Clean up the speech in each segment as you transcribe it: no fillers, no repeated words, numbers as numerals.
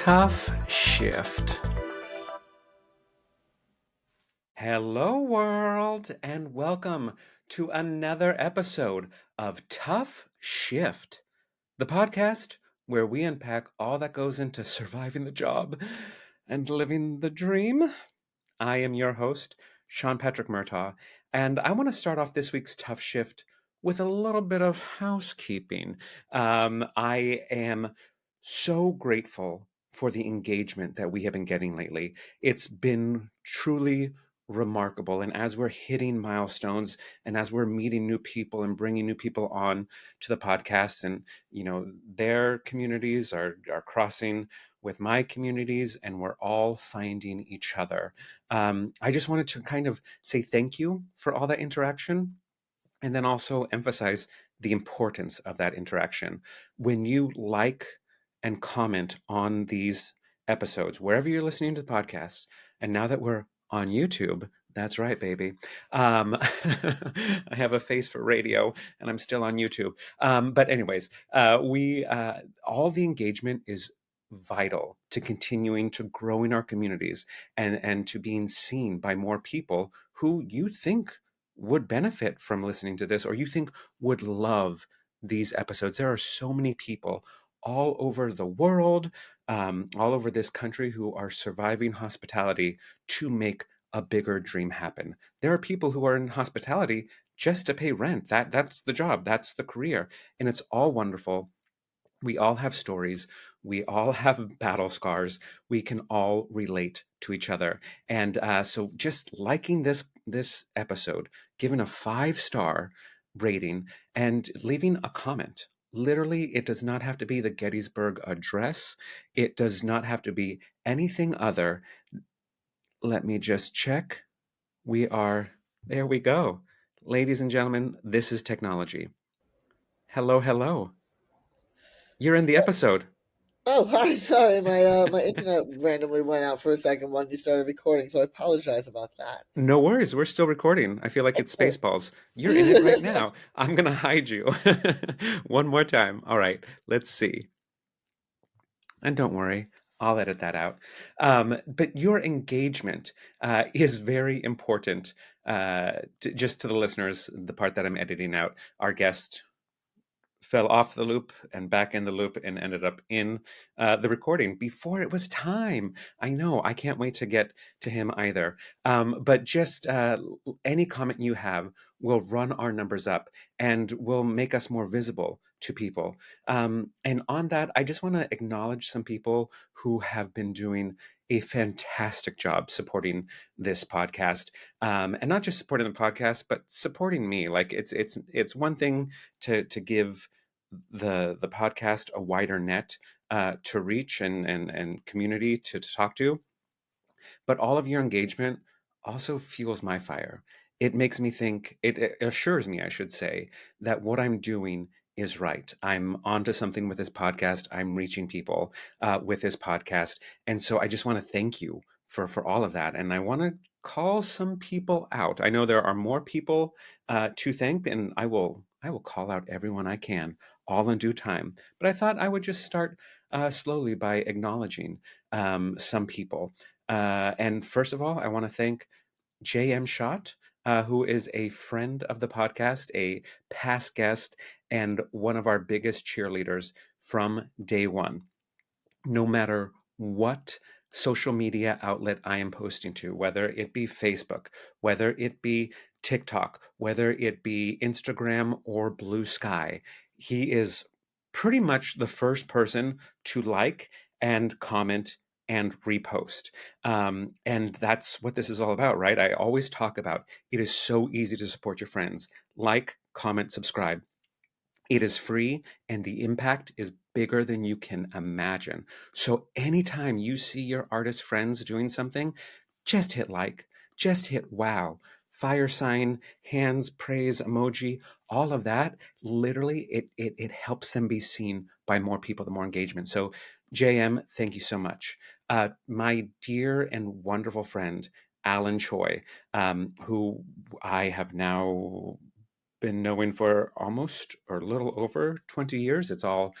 TUFF SHIFT. Hello, world, and welcome to another episode of TUFF SHIFT, the podcast where we unpack all that goes into surviving the job and living the dream. I am your host, Sean Patrick Murtaugh, and I want to start off this week's TUFF SHIFT with a little bit of housekeeping. I am so grateful for the engagement that we have been getting lately. It's been truly remarkable. And as we're hitting milestones and as we're meeting new people and bringing new people on to the podcast, and their communities are crossing with my communities, and we're all finding each other. I just wanted to kind of say thank you for all that interaction, and then also emphasize the importance of that interaction. When you like and comment on these episodes, wherever you're listening to the podcast, and now that we're on YouTube, that's right, baby. I have a face for radio, and I'm still on YouTube. But anyways, we all the engagement is vital to continuing to growing our communities and to being seen by more people who you think would benefit from listening to this, or you think would love these episodes. There are so many people all over the world, all over this country, who are surviving hospitality to make a bigger dream happen. There are people who are in hospitality just to pay rent. That's the job, that's the career, and it's all wonderful. We all have stories. We all have battle scars. We can all relate to each other. And so just liking this episode, giving a 5-star rating, and leaving a comment. Literally, it does not have to be the Gettysburg Address. It does not have to be anything other. Let me just check. There we go. Ladies and gentlemen, this is technology. Hello, hello. You're in the episode. Oh, hi. Sorry, my internet randomly went out for a second when you started recording, so I apologize about that. No worries. We're still recording. I feel like it's Okay. Spaceballs. You're in it right now. I'm going to hide you. One more time. All right. Let's see. And don't worry, I'll edit that out. But your engagement is very important. Just to the listeners, the part that I'm editing out, our guest fell off the loop and back in the loop and ended up in the recording before it was time. I know, I can't wait to get to him either. But just any comment you have will run our numbers up and will make us more visible to people. And on that, I just want to acknowledge some people who have been doing a fantastic job supporting this podcast, and not just supporting the podcast, but supporting me. Like it's one thing to give the podcast a wider net to reach and community to talk to, but all of your engagement also fuels my fire. It makes me think, it assures me, I should say, that what I'm doing is right. I'm onto something with this podcast. I'm reaching people with this podcast. And so I just want to thank you for all of that. And I want to call some people out. I know there are more people to thank, and I will call out everyone I can, all in due time. But I thought I would just start slowly by acknowledging some people. And first of all, I want to thank J.M. Schott, who is a friend of the podcast, a past guest, and one of our biggest cheerleaders from day one. No matter what social media outlet I am posting to, whether it be Facebook, whether it be TikTok, whether it be Instagram or Blue Sky, he is pretty much the first person to like and comment and repost. And that's what this is all about, right? I always talk about it is so easy to support your friends. Like, comment, subscribe. It is free, and the impact is bigger than you can imagine. So anytime you see your artist friends doing something, just hit like, just hit wow, fire sign, hands, praise, emoji, all of that. Literally, it helps them be seen by more people, the more engagement. So JM, thank you so much. My dear and wonderful friend, Alan Choi, who I have now been knowing for almost or a little over 20 years. It's all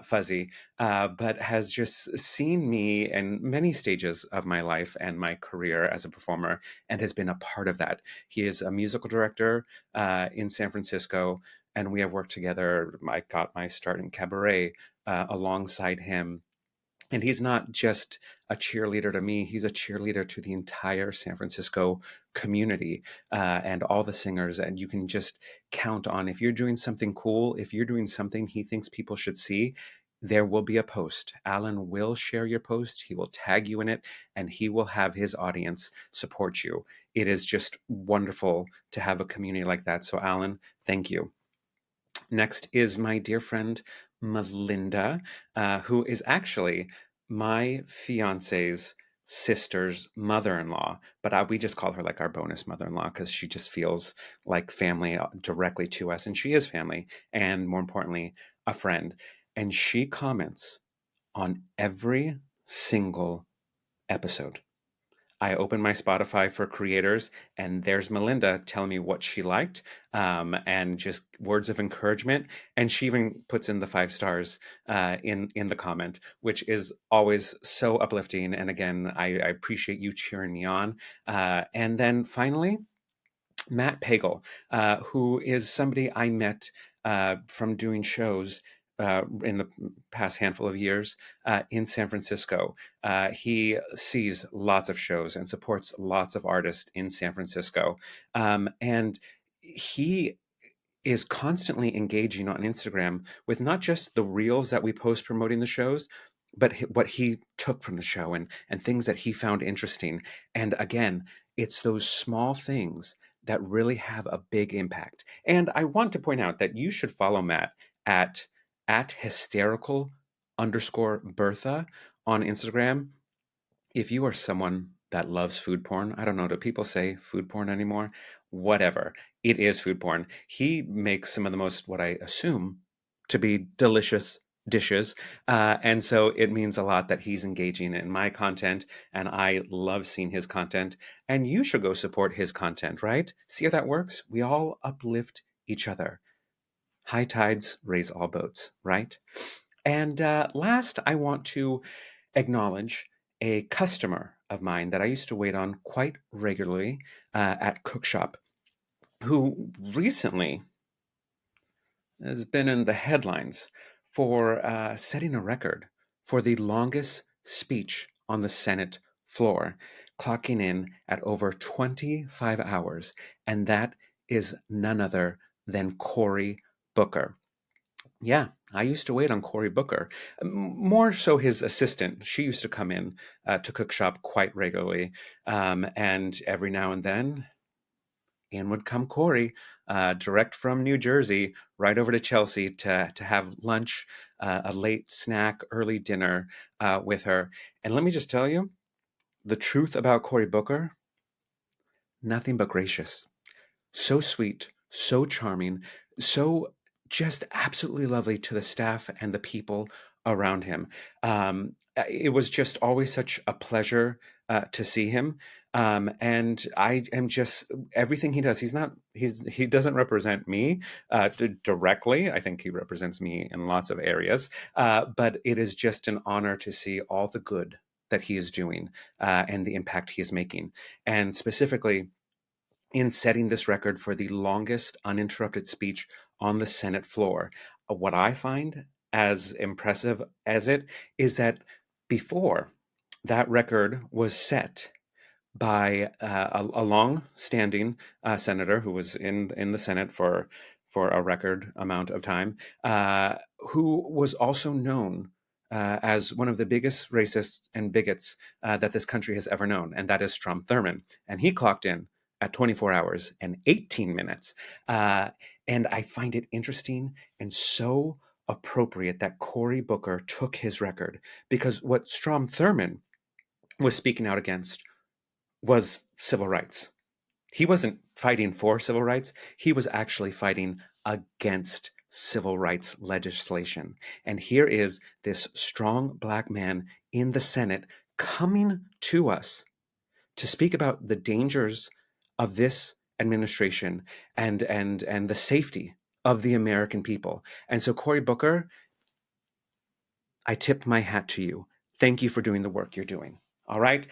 fuzzy, but has just seen me in many stages of my life and my career as a performer and has been a part of that. He is a musical director in San Francisco, and we have worked together. I got my start in cabaret alongside him, and he's not just a cheerleader to me, he's a cheerleader to the entire San Francisco community and all the singers. And you can just count on, if you're doing something cool, if you're doing something he thinks people should see, there will be a post. Alan will share your post, he will tag you in it, and he will have his audience support you. It is just wonderful to have a community like that. So, Alan, thank you. Next is my dear friend Melinda, who is actually my fiance's sister's mother-in-law, but we just call her like our bonus mother-in-law because she just feels like family directly to us, and she is family, and more importantly, a friend. And she comments on every single episode. I open my Spotify for creators, and there's Melinda telling me what she liked, and just words of encouragement. And she even puts in the 5 stars in the comment, which is always so uplifting. And again, I appreciate you cheering me on. And then finally, Matt Pagel, who is somebody I met from doing shows in the past handful of years in San Francisco. He sees lots of shows and supports lots of artists in San Francisco. And he is constantly engaging on Instagram with not just the reels that we post promoting the shows, but what he took from the show and things that he found interesting. And again, it's those small things that really have a big impact. And I want to point out that you should follow Matt at hysterical underscore Bertha on Instagram. If you are someone that loves food porn, I don't know, do people say food porn anymore? Whatever. It is food porn. He makes some of the most, what I assume to be delicious dishes. And so it means a lot that he's engaging in my content, and I love seeing his content. And you should go support his content, right? See how that works? We all uplift each other. High tides raise all boats, right? And last, I want to acknowledge a customer of mine that I used to wait on quite regularly at Cookshop, who recently has been in the headlines for setting a record for the longest speech on the Senate floor, clocking in at over 25 hours. And that is none other than Cory Booker. Yeah, I used to wait on Cory Booker, more so his assistant. She used to come in to Cookshop quite regularly, and every now and then in would come Cory, direct from New Jersey, right over to Chelsea to have lunch, a late snack, early dinner with her. And let me just tell you, the truth about Cory Booker: nothing but gracious, so sweet, so charming, so just absolutely lovely to the staff and the people around him. It was just always such a pleasure to see him. And I am just everything he does. He doesn't represent me directly. I think he represents me in lots of areas. But it is just an honor to see all the good that he is doing and the impact he is making. And specifically, in setting this record for the longest uninterrupted speech on the Senate floor. What I find as impressive as it is that before that record was set by a long-standing senator who was in the Senate for a record amount of time, who was also known as one of the biggest racists and bigots that this country has ever known, and that is Strom Thurmond. And he clocked in at 24 hours and 18 minutes. Uh, and I find it interesting and so appropriate that Cory Booker took his record, because what Strom Thurmond was speaking out against was civil rights. He wasn't fighting for civil rights, he was actually fighting against civil rights legislation. And here is this strong black man in the Senate coming to us to speak about the dangers of this administration and the safety of the American people. And so, Cory Booker, I tip my hat to you. Thank you for doing the work you're doing. All right.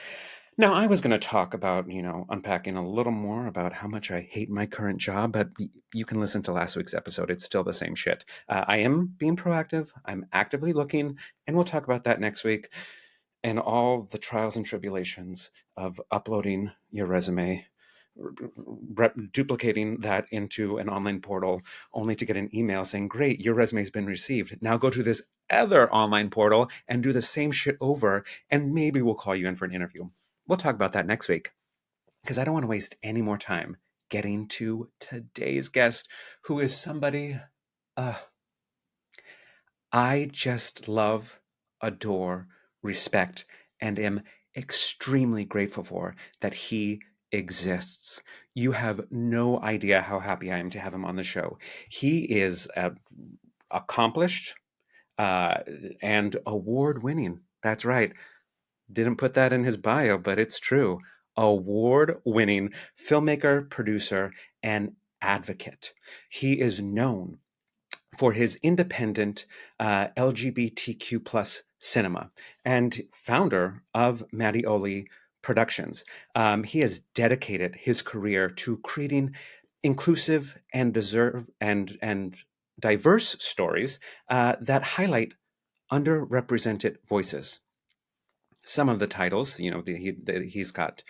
Now, I was going to talk about, unpacking a little more about how much I hate my current job, but you can listen to last week's episode. It's still the same shit. I am being proactive. I'm actively looking, and we'll talk about that next week and all the trials and tribulations of uploading your resume, duplicating that into an online portal, only to get an email saying, "Great, your resume's been received. Now go to this other online portal and do the same shit over, and maybe we'll call you in for an interview." We'll talk about that next week because I don't want to waste any more time getting to today's guest, who is somebody uh, I just love, adore, respect, and am extremely grateful for that he exists. You have no idea how happy I am to have him on the show. He is accomplished uh, and award winning. That's right. Didn't put that in his bio, but it's true. Award winning filmmaker, producer, and advocate. He is known for his independent LGBTQ plus cinema and founder of Mattioli Productions. He has dedicated his career to creating inclusive and deserve and diverse stories that highlight underrepresented voices. Some of the titles, he's got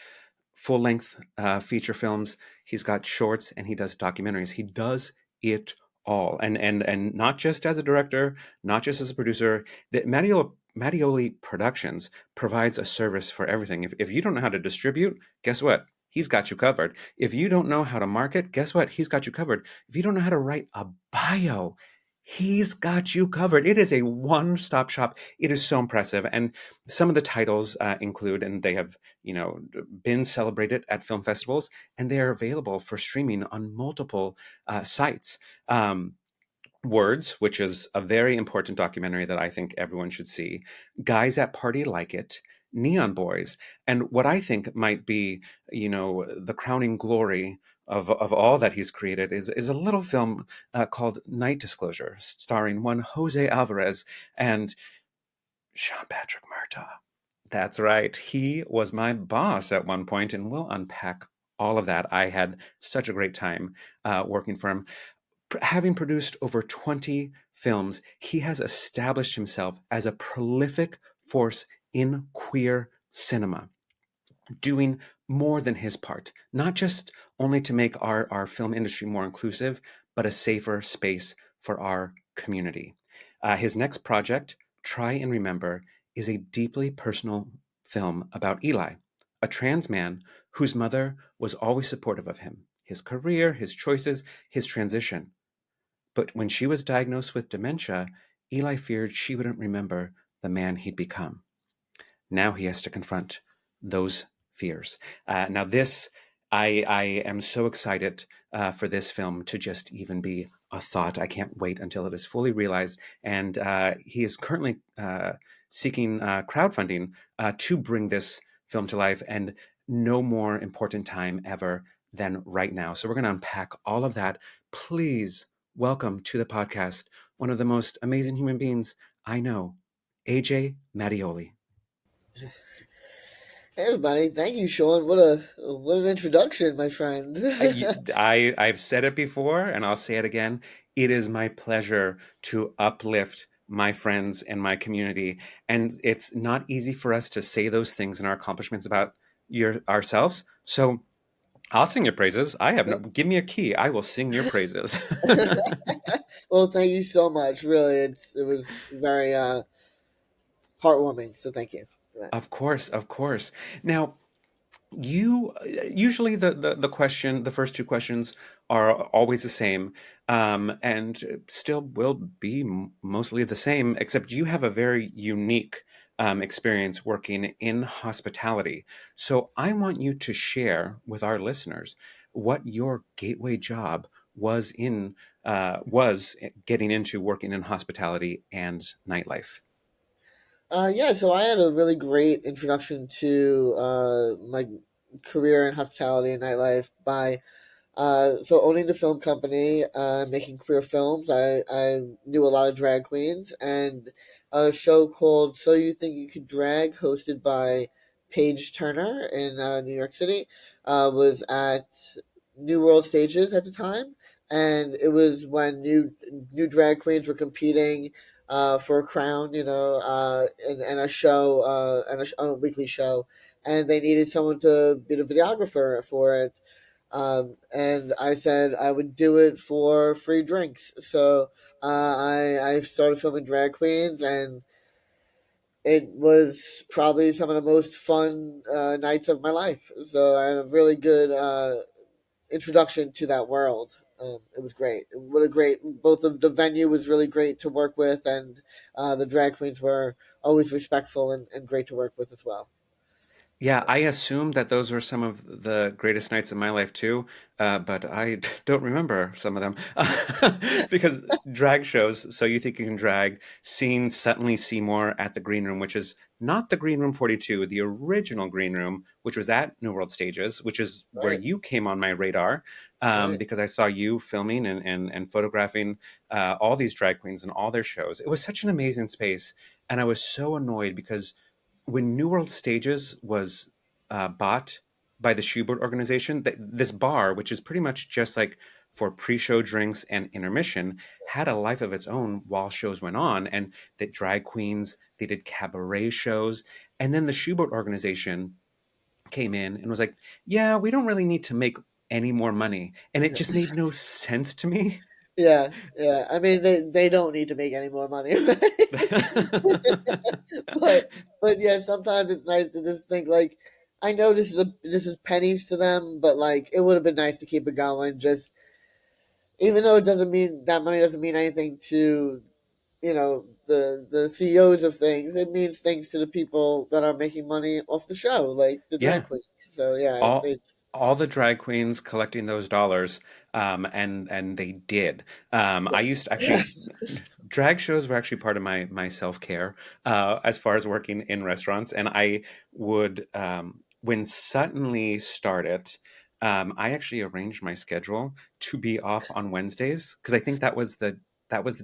full length feature films. He's got shorts and he does documentaries. He does it all, and not just as a director, not just as a producer. That Mattioli Productions provides a service for everything. If you don't know how to distribute, guess what? He's got you covered. If you don't know how to market, guess what? He's got you covered. If you don't know how to write a bio, he's got you covered. It is a one-stop shop. It is so impressive. And some of the titles include, and they have, been celebrated at film festivals, and they are available for streaming on multiple sites. Words, which is a very important documentary that I think everyone should see. Guys at Party Like It. Neon Boys, and what I think might be, the crowning glory of all that he's created is a little film called Night Disclosure, starring one Jose Alvarez and Sean Patrick Murtaugh. That's right. He was my boss at one point, and we'll unpack all of that. I had such a great time working for him. Having produced over 20 films, he has established himself as a prolific force in queer cinema, doing more than his part, not just only to make our film industry more inclusive, but a safer space for our community. His next project, Try and Remember, is a deeply personal film about Eli, a trans man whose mother was always supportive of him, his career, his choices, his transition. But when she was diagnosed with dementia, Eli feared she wouldn't remember the man he'd become. Now he has to confront those fears. Now, I am so excited for this film to just even be a thought. I can't wait until it is fully realized. And he is currently seeking crowdfunding to bring this film to life, and no more important time ever than right now. So we're going to unpack all of that. Please welcome to the podcast one of the most amazing human beings I know, AJ Mattioli. Hey everybody, thank you, Sean. What an introduction, my friend. I've said it before and I'll say it again. It is my pleasure to uplift my friends and my community. And it's not easy for us to say those things and our accomplishments about ourselves. So I'll sing your praises. I have no, give me a key. I will sing your praises. Well, thank you so much. Really, it was very heartwarming. So thank you for that. Of course, of course. Now, you usually the question, the first two questions are always the same, and still will be mostly the same, except you have a very unique experience working in hospitality. So I want you to share with our listeners what your gateway job was getting into working in hospitality and nightlife. Yeah, so I had a really great introduction to my career in hospitality and nightlife by So owning the film company, making queer films, I knew a lot of drag queens, and a show called So You Think You Could Drag, hosted by Paige Turner in New York City, was at New World Stages at the time, and it was when new drag queens were competing for a crown, and a show, on a weekly show, and they needed someone to be the videographer for it, and I said I would do it for free drinks. So I started filming drag queens, and it was probably some of the most fun nights of my life. So I had a really good introduction to that world. It was great. What a great, both of the venue was really great to work with, and the drag queens were always respectful and great to work with as well. Yeah, I assumed that those were some of the greatest nights of my life too, but I don't remember some of them because drag shows. So you think you can drag? Seen Suddenly Seymour at the Green Room, which is not the Green Room 42, the original Green Room, which was at New World Stages, which is where Right, you came on my radar, right. because I saw you filming and photographing all these drag queens and all their shows. It was such an amazing space, and I was so annoyed because when New World Stages was bought by the Schubert organization, this bar, which is pretty much just like for pre-show drinks and intermission, had a life of its own while shows went on, and that drag queens, they did cabaret shows, and then the Schubert organization came in and was like, "Yeah, we don't really need to make any more money," and it just made no sense to me. Yeah, yeah. I mean, they don't need to make any more money, right? but but yeah, sometimes it's nice to just think like, I know this is pennies to them, but like it would have been nice to keep it going. Just even though it doesn't mean that money doesn't mean anything to the CEOs of things, it means things to the people that are making money off the show, like the drag Yeah, queens. So yeah, all all the drag queens collecting those dollars, and they did. I used to yeah. actually, drag shows were actually part of my self-care, as far as working in restaurants, and I would, when Suddenly started, I actually arranged my schedule to be off on Wednesdays because I think that was the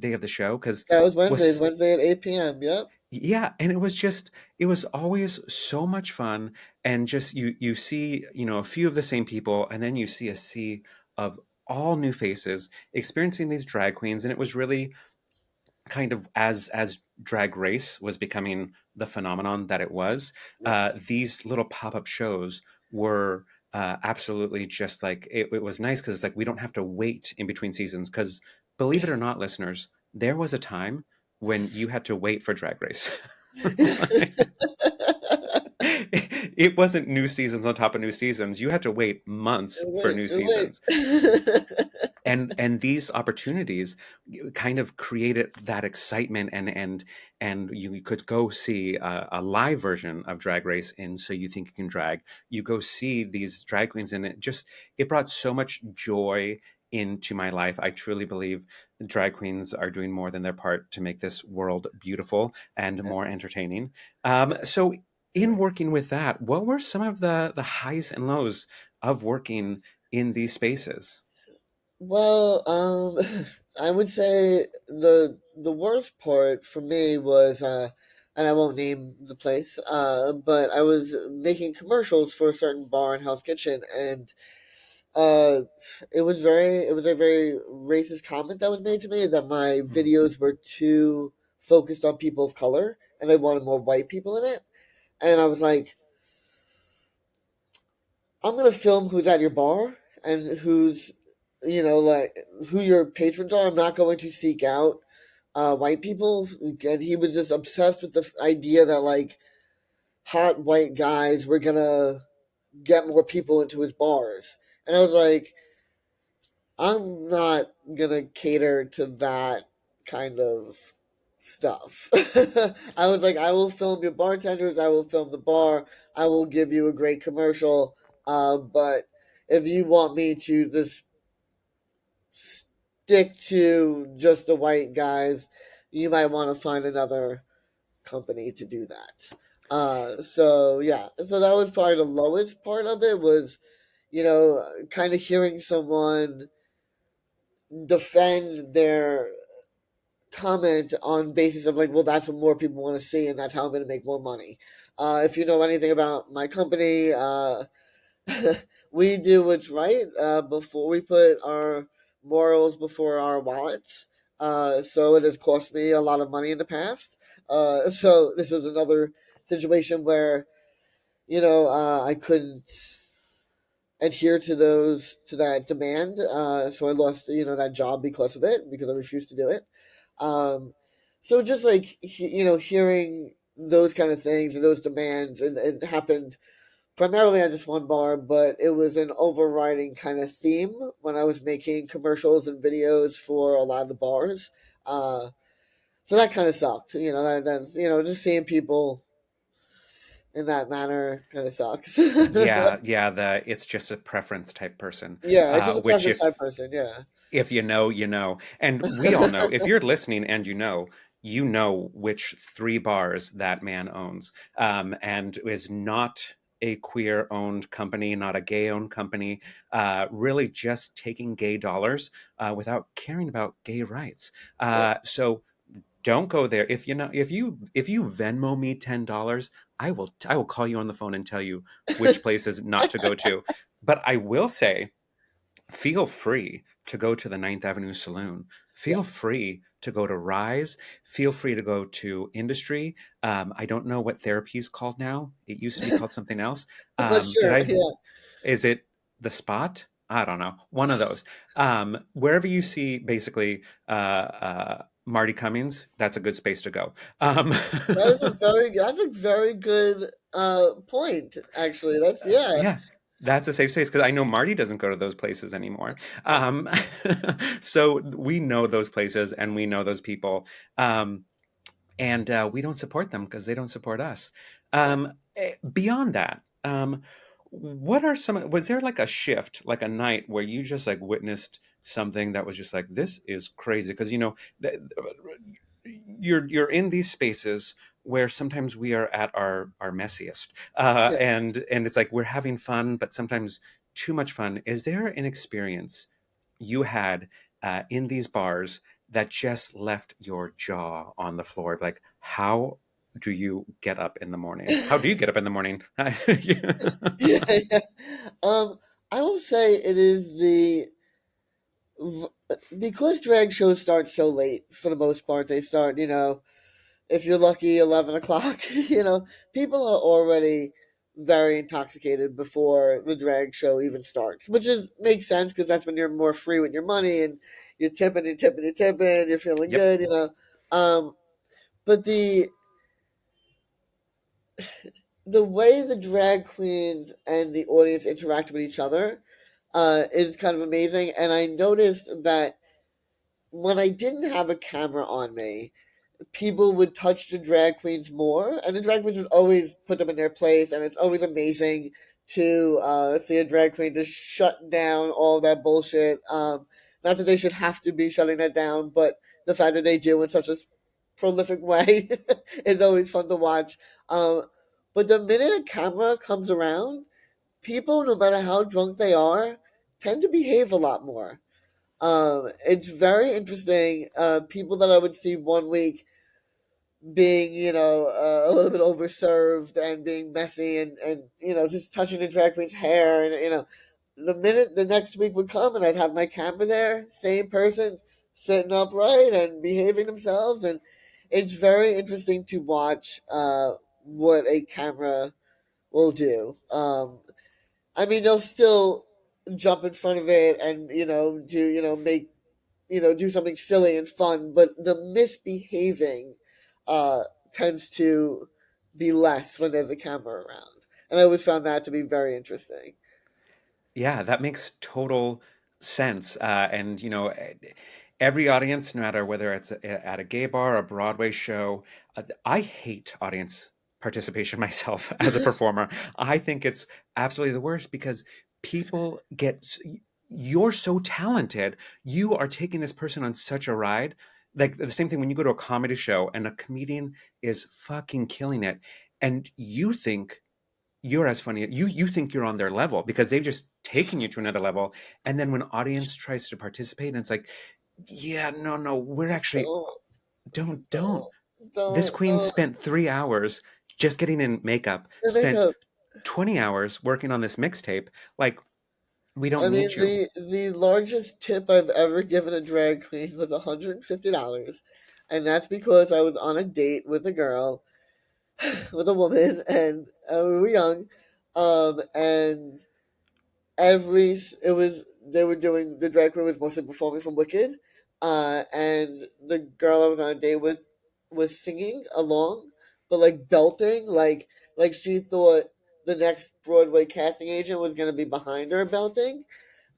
day of the show because That was was Wednesday at 8 p.m. Yep. yeah, and it was always so much fun, and just you see, a few of the same people, and then you see a sea of all new faces experiencing these drag queens, and it was really kind of as drag race was becoming the phenomenon that it was. Yes. These little pop-up shows were absolutely just like it was nice because like we don't have to wait in between seasons because believe it or not, listeners, there was a time when you had to wait for drag race. Like, it wasn't new seasons on top of new seasons. You had to wait months for Wait, new wait. seasons, and these opportunities kind of created that excitement, and you could go see a live version of Drag Race in So You Think You Can Drag. You go see these drag queens, and it brought so much joy into my life. I truly believe drag queens are doing more than their part to make this world beautiful and more Yes, entertaining. yes. So in working with that, what were some of the highs and lows of working in these spaces? Well, I would say the worst part for me was, and I won't name the place, but I was making commercials for a certain bar and house kitchen, and uh, it was a very racist comment that was made to me that my Mm. videos were too focused on people of color, and I wanted more white people in it, and I was like, I'm gonna film who's at your bar and who's, like who your patrons are. I'm not going to seek out white people. And he was just obsessed with the idea that like hot white guys were gonna get more people into his bars. And I was like, I'm not gonna cater to that kind of stuff. I was like, I will film your bartenders, I will film the bar, I will give you a great commercial. But if you want me to just stick to just the white guys, you might want to find another company to do that. So yeah, so that was probably the lowest part of it was, kind of hearing someone defend their comment on basis of like, well, that's what more people want to see, and that's how I'm going to make more money. If you know anything about my company, we do what's right before we put our morals before our wallets. So it has cost me a lot of money in the past. So this was another situation where I couldn't adhere to that demand. So I lost that job because of it, because I refused to do it. Um, so just like hearing those kind of things and those demands, and it happened primarily on just one bar, but it was an overriding kind of theme when I was making commercials and videos for a lot of the bars. Uh, so that kind of sucked. That's just seeing people in that manner kind of sucks. Yeah, yeah, the it's just a preference type person, Yeah, it's just a which preference type person. Yeah. if you know, you know. And we all know, if you're listening and you know which 3 bars that man owns, and is not a queer-owned company, not a gay-owned company, really just taking gay dollars, without caring about gay rights. Yep. So don't go there. If you Venmo me $10, I will call you on the phone and tell you which places not to go to. But I will say, feel free to go to the Ninth Avenue Saloon. Feel Yes. free to go to Rise. Feel free to go to Industry. I don't know what therapy is called now. It used to be called something else. I'm not Did sure. I? Yeah. Is it the Spot? I don't know. One of those. Wherever you see basically Marty Cummings, that's a good space to go. That's a very good point. Actually, that's yeah. Yeah, that's a safe space because I know Marty doesn't go to those places anymore. Um, so we know those places and we know those people, and we don't support them because they don't support us. Yeah. Beyond that, what are some? Was there like a shift, like a night where you just like witnessed something that was just like this is crazy? Because you're in these spaces where sometimes we are at our messiest, Yeah. and it's like we're having fun, but sometimes too much fun. Is there an experience you had in these bars that just left your jaw on the floor? Like, how do you get up in the morning? How do you get up in the morning? Yeah, yeah. Um, I will say it is because drag shows start so late for the most part. They start, if you're lucky, 11 o'clock. People are already very intoxicated before the drag show even starts, which is makes sense because that's when you're more free with your money and you're tipping and tipping and tipping. You're feeling Yep. good. Um, but the way the drag queens and the audience interact with each other is kind of amazing. And I noticed that when I didn't have a camera on me, people would touch the drag queens more, and the drag queens would always put them in their place. And it's always amazing to see a drag queen just shut down all that bullshit. Not that they should have to be shutting that down, but the fact that they do in such a prolific way is always fun to watch. Um, but the minute a camera comes around, people, no matter how drunk they are, tend to behave a lot more. It's very interesting. People that I would see one week being, a little bit overserved and being messy and just touching the drag queen's hair. And, the minute the next week would come and I'd have my camera there, same person sitting upright and behaving themselves. And it's very interesting to watch what a camera will do. I mean, they'll still jump in front of it and, do, make, do something silly and fun, but the misbehaving uh, tends to be less when there's a camera around. And I always found that to be very interesting. Yeah, that makes total sense. And every audience, no matter whether it's at a gay bar, a Broadway show, I hate audience participation myself as a performer. I think it's absolutely the worst because people you're so talented. You are taking this person on such a ride. Like the same thing when you go to a comedy show and a comedian is fucking killing it, and you think you're as funny. You think you're on their level because they've just taking you to another level. And then when audience tries to participate, and it's like, yeah, no, no, we're Just actually don't. don't, This queen don't. spent 3 hours just getting in makeup, The spent makeup. 20 hours working on this mixtape. Like, we I don't mean, need you. the largest tip I've ever given a drag queen was $150, and that's because I was on a date with a girl, with a woman, and we were young, and it was they were doing the drag queen was mostly performing from Wicked, and the girl I was on a date with was singing along, but like belting, like she thought the next Broadway casting agent was gonna be behind her belting,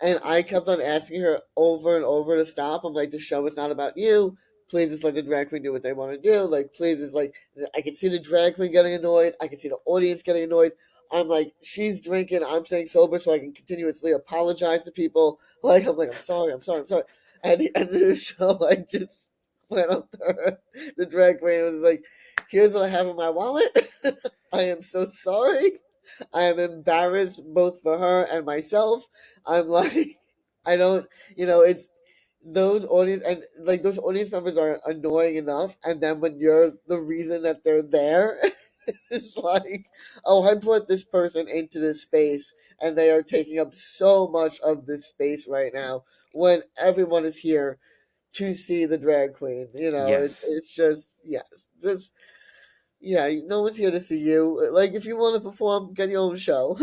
and I kept on asking her over and over to stop. I'm like, the show is not about you. Please just let the drag queen do what they want to do. Like, please, it's like, I can see the drag queen getting annoyed. I can see the audience getting annoyed. I'm like, she's drinking. I'm staying sober so I can continuously apologize to people. Like, I'm like, I'm sorry, I'm sorry, I'm sorry. And the end of the show, I just went up to her. The drag queen was like, here's what I have in my wallet. I am so sorry. I am embarrassed both for her and myself. I'm like, I don't, it's those audience and like those audience members are annoying enough, and then when you're the reason that they're there, it's like, oh, I brought this person into this space, and they are taking up so much of this space right now when everyone is here to see the drag queen. Yes. It's just yes, just yeah, no one's here to see you. Like, if you want to perform, get your own show.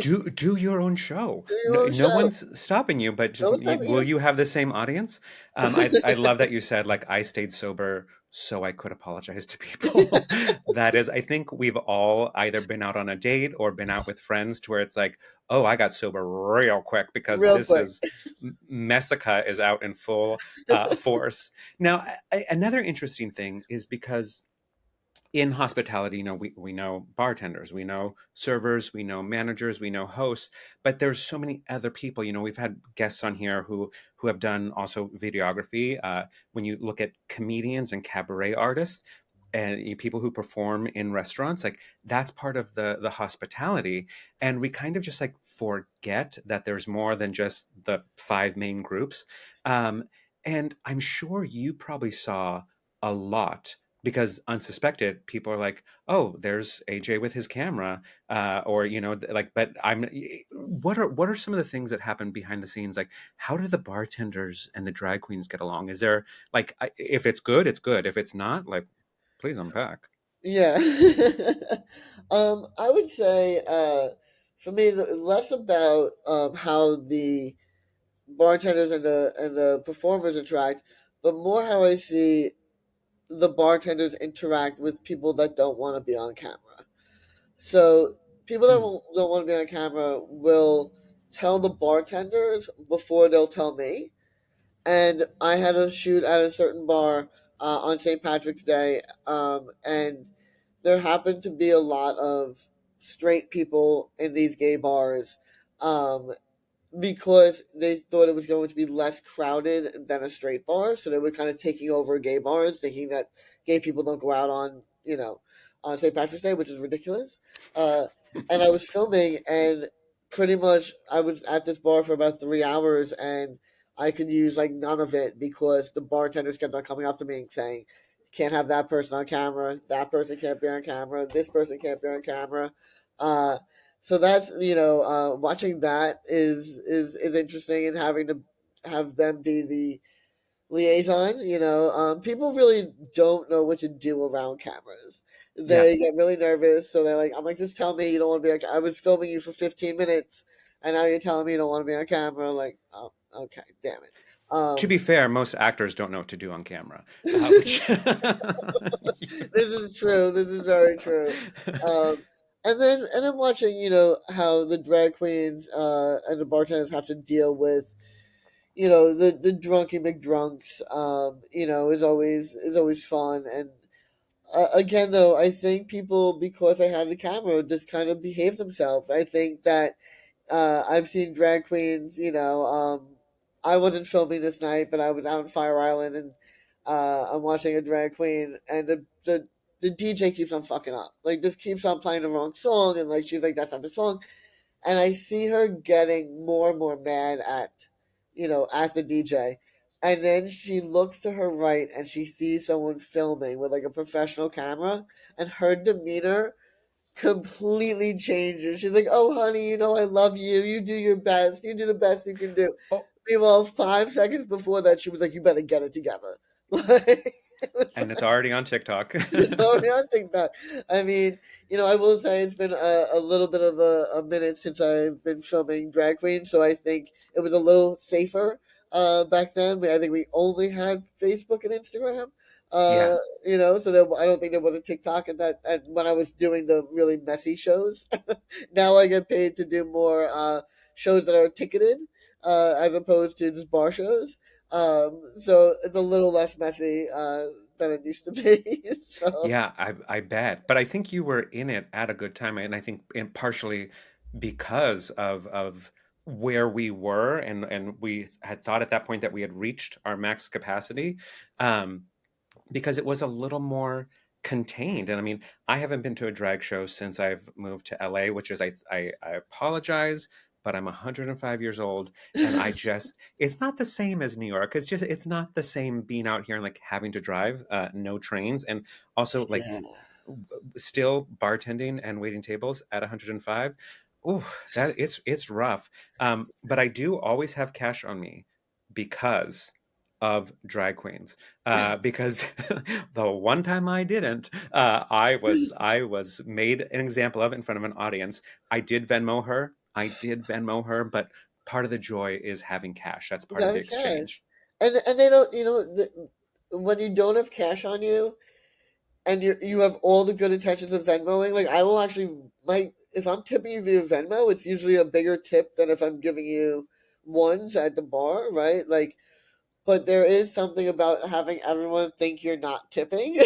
Do Do your own show. your No, own no show. one's stopping you, but No just one's stopping will you. you have the same audience? I love that you said like I stayed sober so I could apologize to people. That is, I think we've all either been out on a date or been out with friends to where it's like, oh, I got sober real quick because Real this quick. is Messica is out in full force. Now, another interesting thing is because in hospitality, we know bartenders, we know servers, we know managers, we know hosts, but there's so many other people. We've had guests on here who have done also videography. When you look at comedians and cabaret artists and people who perform in restaurants, like that's part of the hospitality, and we kind of just like forget that there's more than just the five main groups. And I'm sure you probably saw a lot because unsuspected people are like, oh, there's AJ with his camera, or like. But what are some of the things that happen behind the scenes? Like, how do the bartenders and the drag queens get along? Is there like, if it's good, it's good. If it's not, like, please unpack. Yeah. I would say, for me, less about how the bartenders and the performers interact, but more how I see the bartenders interact with people that don't want to be on camera. So people that Hmm. don't want to be on camera will tell the bartenders before they'll tell me. And I had a shoot at a certain bar on St. Patrick's Day, and there happened to be a lot of straight people in these gay bars, um, because they thought it was going to be less crowded than a straight bar, so they were kind of taking over gay bars, thinking that gay people don't go out on on St. Patrick's Day, which is ridiculous. Uh, and I was filming, and pretty much I was at this bar for about 3 hours, and I could use like none of it because the bartenders kept on coming up to me and saying, "Can't have that person on camera. That person can't be on camera. This person can't be on camera." Uh, so that's watching that is interesting, and having to have them be the liaison. People really don't know what to do around cameras. Yeah. They get really nervous, so they're like, I'm like, just tell me you don't want to be on I was filming you for 15 minutes, and now you're telling me you don't want to be on camera. Like, oh, okay, damn it. To um be fair, most actors don't know what to do on camera, which This is true. This is very true. Um, and then watching, how the drag queens and the bartenders have to deal with, the drunky McDrunks. Is always fun. And again, though, I think people, because they have the camera, just kind of behave themselves. I think that I've seen drag queens. I wasn't filming this night, but I was out on Fire Island, and I'm watching a drag queen, and the DJ keeps on fucking up. Like, just keeps on playing the wrong song, and like she's like, "That's not the song." and I see her getting more and more mad at, at the DJ. And then she looks to her right and she sees someone filming with like a professional camera, and her demeanor completely changes. She's like, "Oh, honey, I love you. You do your best. You do the best you can do." Oh, Meanwhile, 5 seconds before that, she was like, "You better get it together." Like, it was and it's already on TikTok. no, I think that. I mean, I will say it's been a little bit of a minute since I've been filming drag queens, so I think it was a little safer back then. I think we only had Facebook and Instagram. Yeah. Uh, so I don't think there was a TikTok when I was doing the really messy shows. Now I get paid to do more shows that are ticketed as opposed to just bar shows. So it's a little less messy than it used to be. So Yeah, I bet. But I think you were in it at a good time, and I think partially because of where we were, and we had thought at that point that we had reached our max capacity. Um, because it was a little more contained. And I mean, I haven't been to a drag show since I've moved to LA, which is I apologize, but I'm 105 years old, and it's not the same as New York. It's not the same being out here and like having to drive, no trains, and also like yeah, still bartending and waiting tables at 105. Oh, that it's rough. But I do always have cash on me because of drag queens. Because the one time I didn't, I was made an example of in front of an audience. I did Venmo her. But part of the joy is having cash. That's part of the no cash, exchange. and they don't. When you don't have cash on you, and you have all the good intentions of Venmoing, like I will actually like if I'm tipping you via Venmo, it's usually a bigger tip than if I'm giving you ones at the bar, right? Like, but there is something about having everyone think you're not tipping.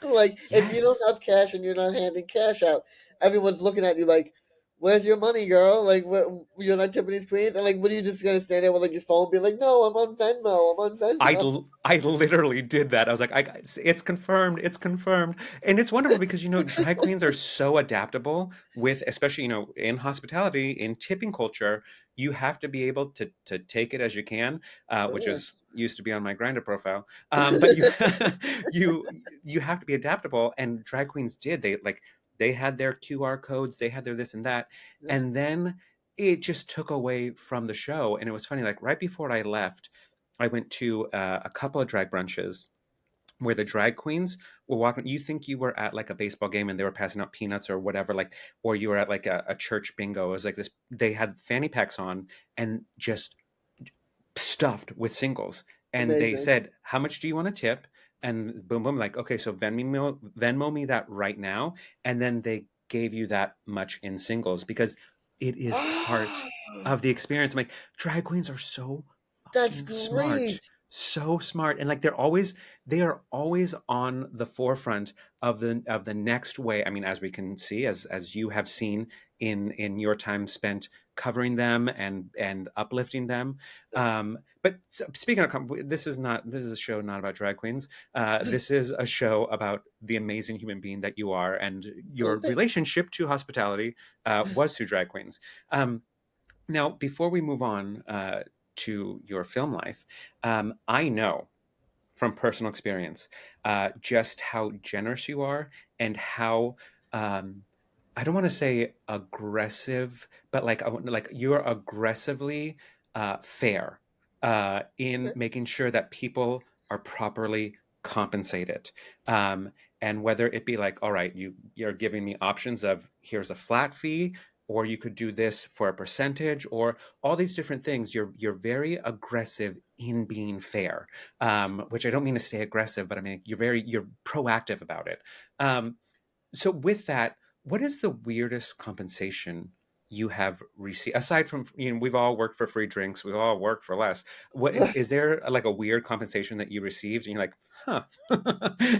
Like, if you don't Yes. have cash and you're not handing cash out, everyone's looking at you like, "Where's your money, girl? Like, you're not tipping these queens." And like, what are you just gonna stand there with like your phone, and be like, "No, I'm on Venmo. I'm on Venmo." I literally did that. I was like, it's confirmed. It's confirmed. And it's wonderful because, drag queens are so adaptable with, especially, in hospitality, in tipping culture, you have to be able to take it as you can, which Yeah. is used to be on my Grinder profile. But you, you, you have to be adaptable. And drag queens did. They had their QR codes, they had their this and that. Yeah. And then it just took away from the show. And it was funny, like right before I left, I went to a couple of drag brunches where the drag queens were walking. You think you were at like a baseball game and they were passing out peanuts or whatever, like, or you were at like a church bingo. It was like this. They had fanny packs on and just stuffed with singles. And they Amazing. said, "How much do you want to tip?" And boom, boom, like, okay, so Venmo me that right now. And then they gave you that much in singles because it is part of the experience. I'm like, drag queens are so That's fucking smart. great. So smart. And like they are always on the forefront of the next way. I mean, as we can see, as you have seen in your time spent covering them and uplifting them. But speaking of, this is a show not about drag queens. This is a show about the amazing human being that you are, and Oh, your relationship to hospitality was through drag queens. Now, before we move on to your film life, I know from personal experience just how generous you are and how um, I don't want to say aggressive, but like you're aggressively fair in okay. making sure that people are properly compensated. Um, and whether it be like, all right, you're giving me options of here's a flat fee, or you could do this for a percentage, or all these different things. You're very aggressive in being fair, which I don't mean to say aggressive, but I mean you're proactive about it. So with that, what is the weirdest compensation you have received aside from, we've all worked for free drinks, we've all worked for less. What is there like a weird compensation that you received and you're like, huh,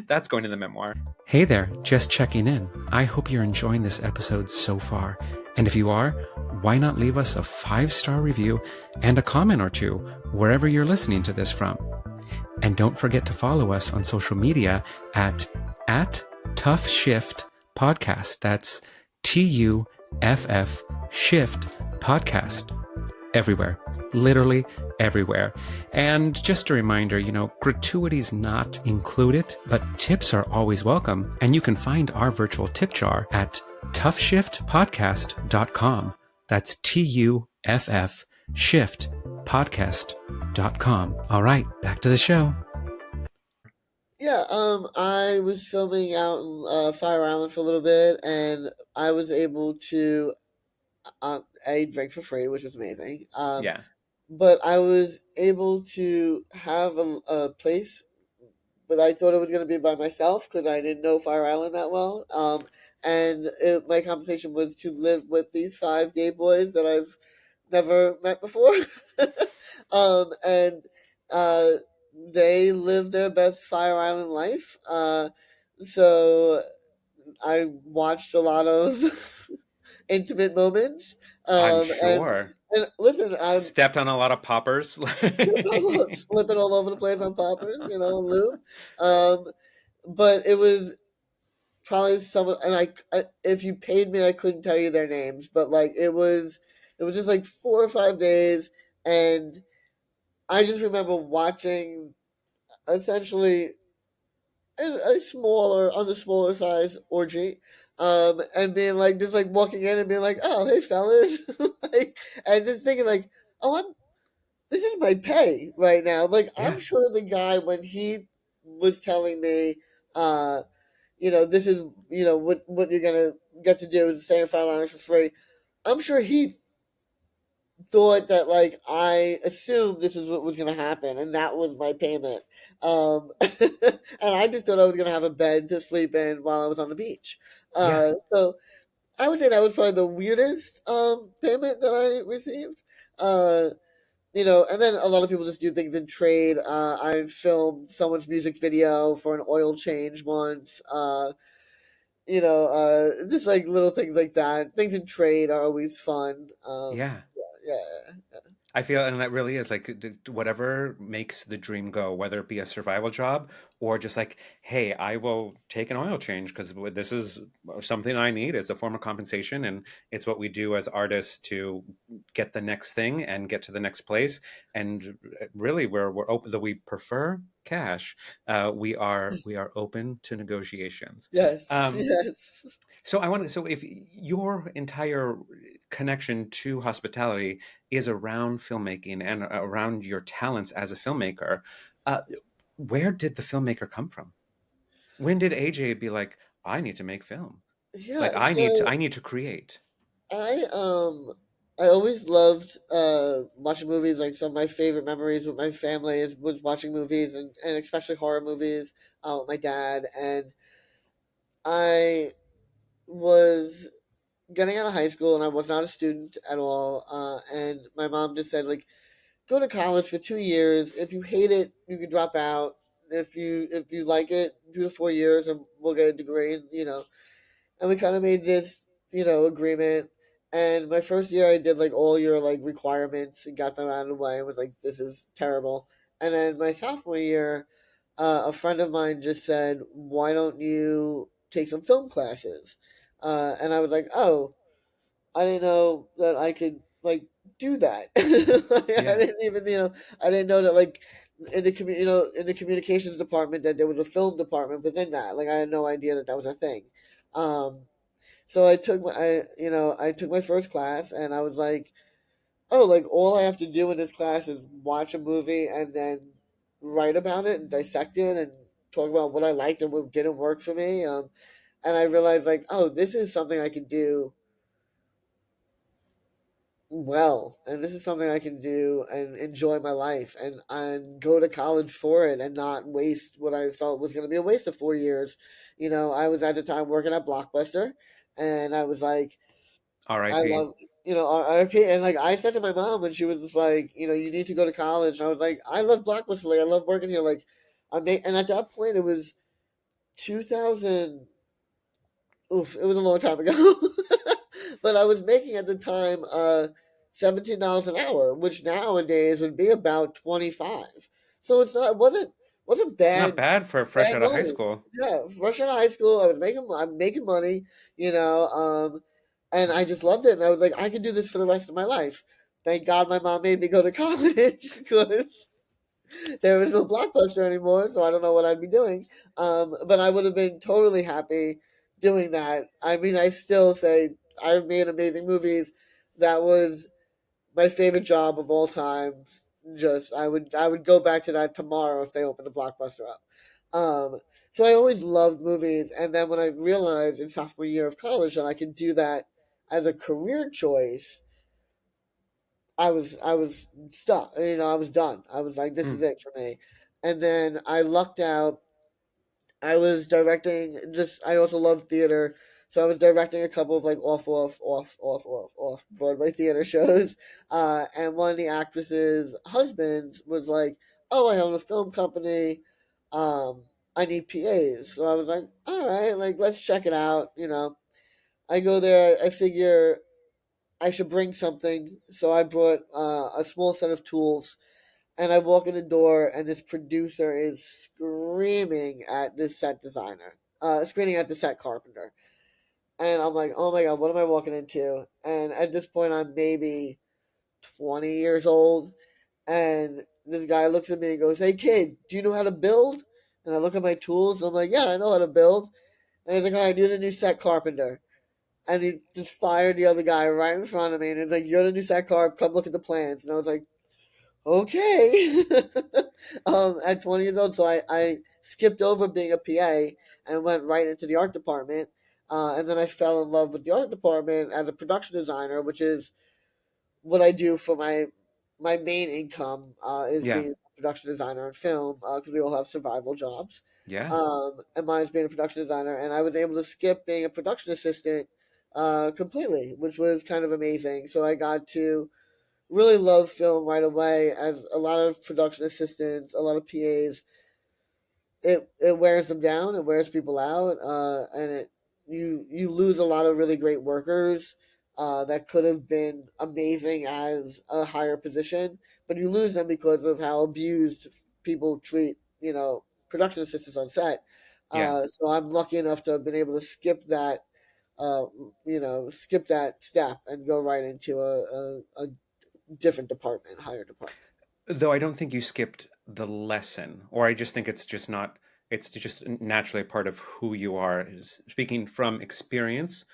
that's going in the memoir? Hey there, just checking in. I hope you're enjoying this episode so far. And if you are, why not leave us a 5-star review and a comment or two wherever you're listening to this from? And don't forget to follow us on social media at TUFF SHIFT Podcast. That's Shift podcast everywhere, literally everywhere. And just a reminder, gratuity's not included, but tips are always welcome. And you can find our virtual tip jar at tuffshiftpodcast.com. That's TUFF shiftpodcast.com. All right, back to the show. Yeah, I was filming out in Fire Island for a little bit, and I was able to I drank for free, which was amazing. Yeah. But I was able to have a place, but I thought it was going to be by myself because I didn't know Fire Island that well. And my compensation was to live with these five gay boys that I've never met before. And uh, they live their best Fire Island life. So I watched a lot of intimate moments. I'm And sure. listen, I'm Stepped on a lot of poppers. slipping all over the place on poppers, and lube. Um, but it was probably someone, and if you paid me, I couldn't tell you their names, but like it was just like 4 or 5 days, and I just remember watching essentially a smaller, on the smaller size orgy, and being like, just like walking in and being like, oh, hey fellas, like, and just thinking like, oh, this is my pay right now. Like, I'm Yeah. sure the guy, when he was telling me, uh, this is, what you're gonna get to do is stay in Fire Island for free. I'm sure he thought that, like, I assumed this is what was gonna happen, and that was my payment. And I just thought I was gonna have a bed to sleep in while I was on the beach. Yeah. So I would say that was probably the weirdest payment that I received. And then a lot of people just do things in trade. I filmed someone's music video for an oil change once. Just like little things like that. Things in trade are always fun. Yeah. Yeah, I feel, and that really is like whatever makes the dream go, whether it be a survival job or just like, hey, I will take an oil change because this is something I need. It's a form of compensation, and it's what we do as artists to get the next thing and get to the next place. And really, we're open. Though we prefer cash, we are open to negotiations. yes, Um, yes. so I want to. So if your entire connection to hospitality is around filmmaking and around your talents as a filmmaker, uh, where did the filmmaker come from? When did AJ be like, I need to make film? Like Yeah. I need to create. I um I always loved watching movies. Like, some of my favorite memories with my family was watching movies, and especially horror movies with my dad. And I was getting out of high school, and I was not a student at all. And my mom just said, like, go to college for 2 years. If you hate it, you can drop out. If you like it, do the 4 years, and we'll get a degree. And we kind of made this, agreement. And my first year, I did like all your like requirements and got them out of the way. And was like, this is terrible. And then my sophomore year, a friend of mine just said, "Why don't you take some film classes?" And I was like, "Oh, I didn't know that I could like do that." Like, I Yeah. didn't even, I didn't know that, like, in the communications department, that there was a film department within that. Like, I had no idea that that was a thing. Um, so I took my first class, and I was like, oh, like, all I have to do in this class is watch a movie and then write about it and dissect it and talk about what I liked and what didn't work for me. And I realized, like, oh, this is something I can do well, and this is something I can do and enjoy my life, and go to college for it, and not waste what I felt was going to be a waste of 4 years. I was at the time working at Blockbuster, and I was like, I R.I.P. love, RP. And like, I said to my mom, and she was just like, you need to go to college. And I was like, I love Blockbuster. Like, I love working here. Like, and at that point, it was 2000. Oof, it was a long time ago. But I was making at the time $17 an hour, which nowadays would be about 25. So it wasn't It's not bad for fresh bad out of high money. school. Yeah, fresh out of high school, I'm making money, you know. and I just loved it. And I was like, I could do this for the rest of my life. Thank God my mom made me go to college because there was no blockbuster anymore, so I don't know what I'd be doing. But I would have been totally happy doing that. I mean, I still say I've made amazing movies. That was my favorite job of all time. Just I would go back to that tomorrow if they opened a blockbuster up. Um, so I always loved movies, and then when I realized in sophomore year of college that I could do that as a career choice, I was stuck. I was done. I was like, this is Mm, it for me. And then I lucked out. I was directing. Just I also love theater, so I was directing a couple of like off Broadway theater shows. And one of the actresses' husbands was like, "Oh, I own a film company. I need PAs." So I was like, "All right, like let's check it out." I go there. I figure I should bring something, so I brought a small set of tools. And I walk in the door, and this producer is screaming at this set designer, screaming at the set carpenter. And I'm like, oh my God, what am I walking into? And at this point, I'm maybe 20 years old. And this guy looks at me and goes, "Hey, kid, do you know how to build?" And I look at my tools, and I'm like, "Yeah, I know how to build." And he's like, "All right, you're the new set carpenter." And he just fired the other guy right in front of me. And he's like, "You're the new set carp. Come look at the plans." And I was like, okay. At 20 years old, so I skipped over being a PA and went right into the art department. And then I fell in love with the art department as a production designer, which is what I do for my main income is yeah, being a production designer in film because we all have survival jobs. yeah, And mine's being a production designer, and I was able to skip being a production assistant completely, which was kind of amazing. So I got to really love film right away. As a lot of production assistants, a lot of PAs, it wears them down. It wears people out, and you lose a lot of really great workers that could have been amazing as a higher position, but you lose them because of how abused people treat production assistants on set. yeah. So I'm lucky enough to have been able to skip that. Uh, skip that step and go right into a different department, higher department. Though I don't think you skipped the lesson, or I just think it's just not, it's just naturally a part of who you are. Speaking from experience,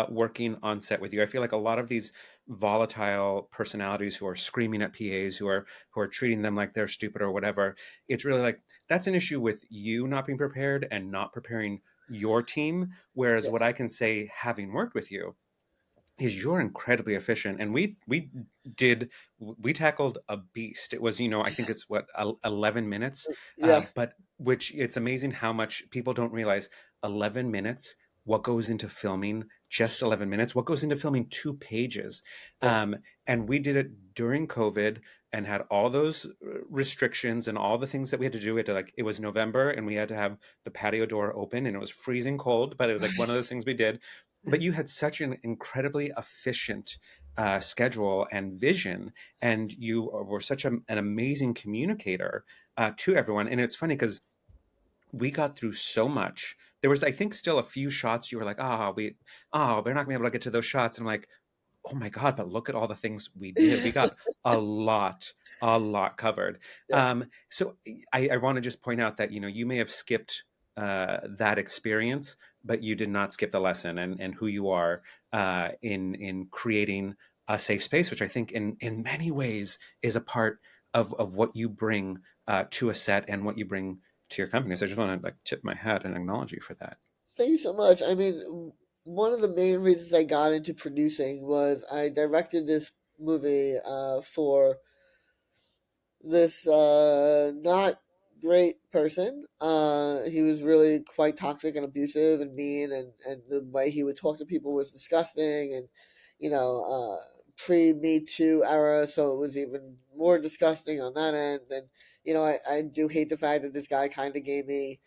working on set with you, I feel like a lot of these volatile personalities who are screaming at PAs, who are treating them like they're stupid or whatever, it's really like that's an issue with you not being prepared and not preparing your team. Whereas what I Yes. can say, having worked with you, is you're incredibly efficient, and did we tackled a beast. It was, I think it's what, 11 minutes, Yeah. but which, it's amazing how much people don't realize. 11 minutes, what goes into filming just 11 minutes, what goes into filming 2 pages. Yeah. And we did it during COVID and had all those restrictions and all the things that we had to do. We had to, like, it was November and we had to have the patio door open and it was freezing cold, but it was like one of those things we did. But you had such an incredibly efficient schedule and vision, and you were such an amazing communicator to everyone. And it's funny because we got through so much. There was, I think, still a few shots you were like, they're not gonna be able to get to those shots. And I'm like, oh my God, but look at all the things we did. We got a lot covered. Yeah. So I want to just point out that, you may have skipped that experience, but you did not skip the lesson, and who you are in creating a safe space, which I think in many ways is a part of what you bring to a set and what you bring to your company. So I just want to, like, tip my hat and acknowledge you for that. Thank you so much. I mean, one of the main reasons I got into producing was I directed this movie for this not great person. He was really quite toxic and abusive and mean, and the way he would talk to people was disgusting. And pre Me Too era, so it was even more disgusting on that end. And I do hate the fact that this guy kind of gave me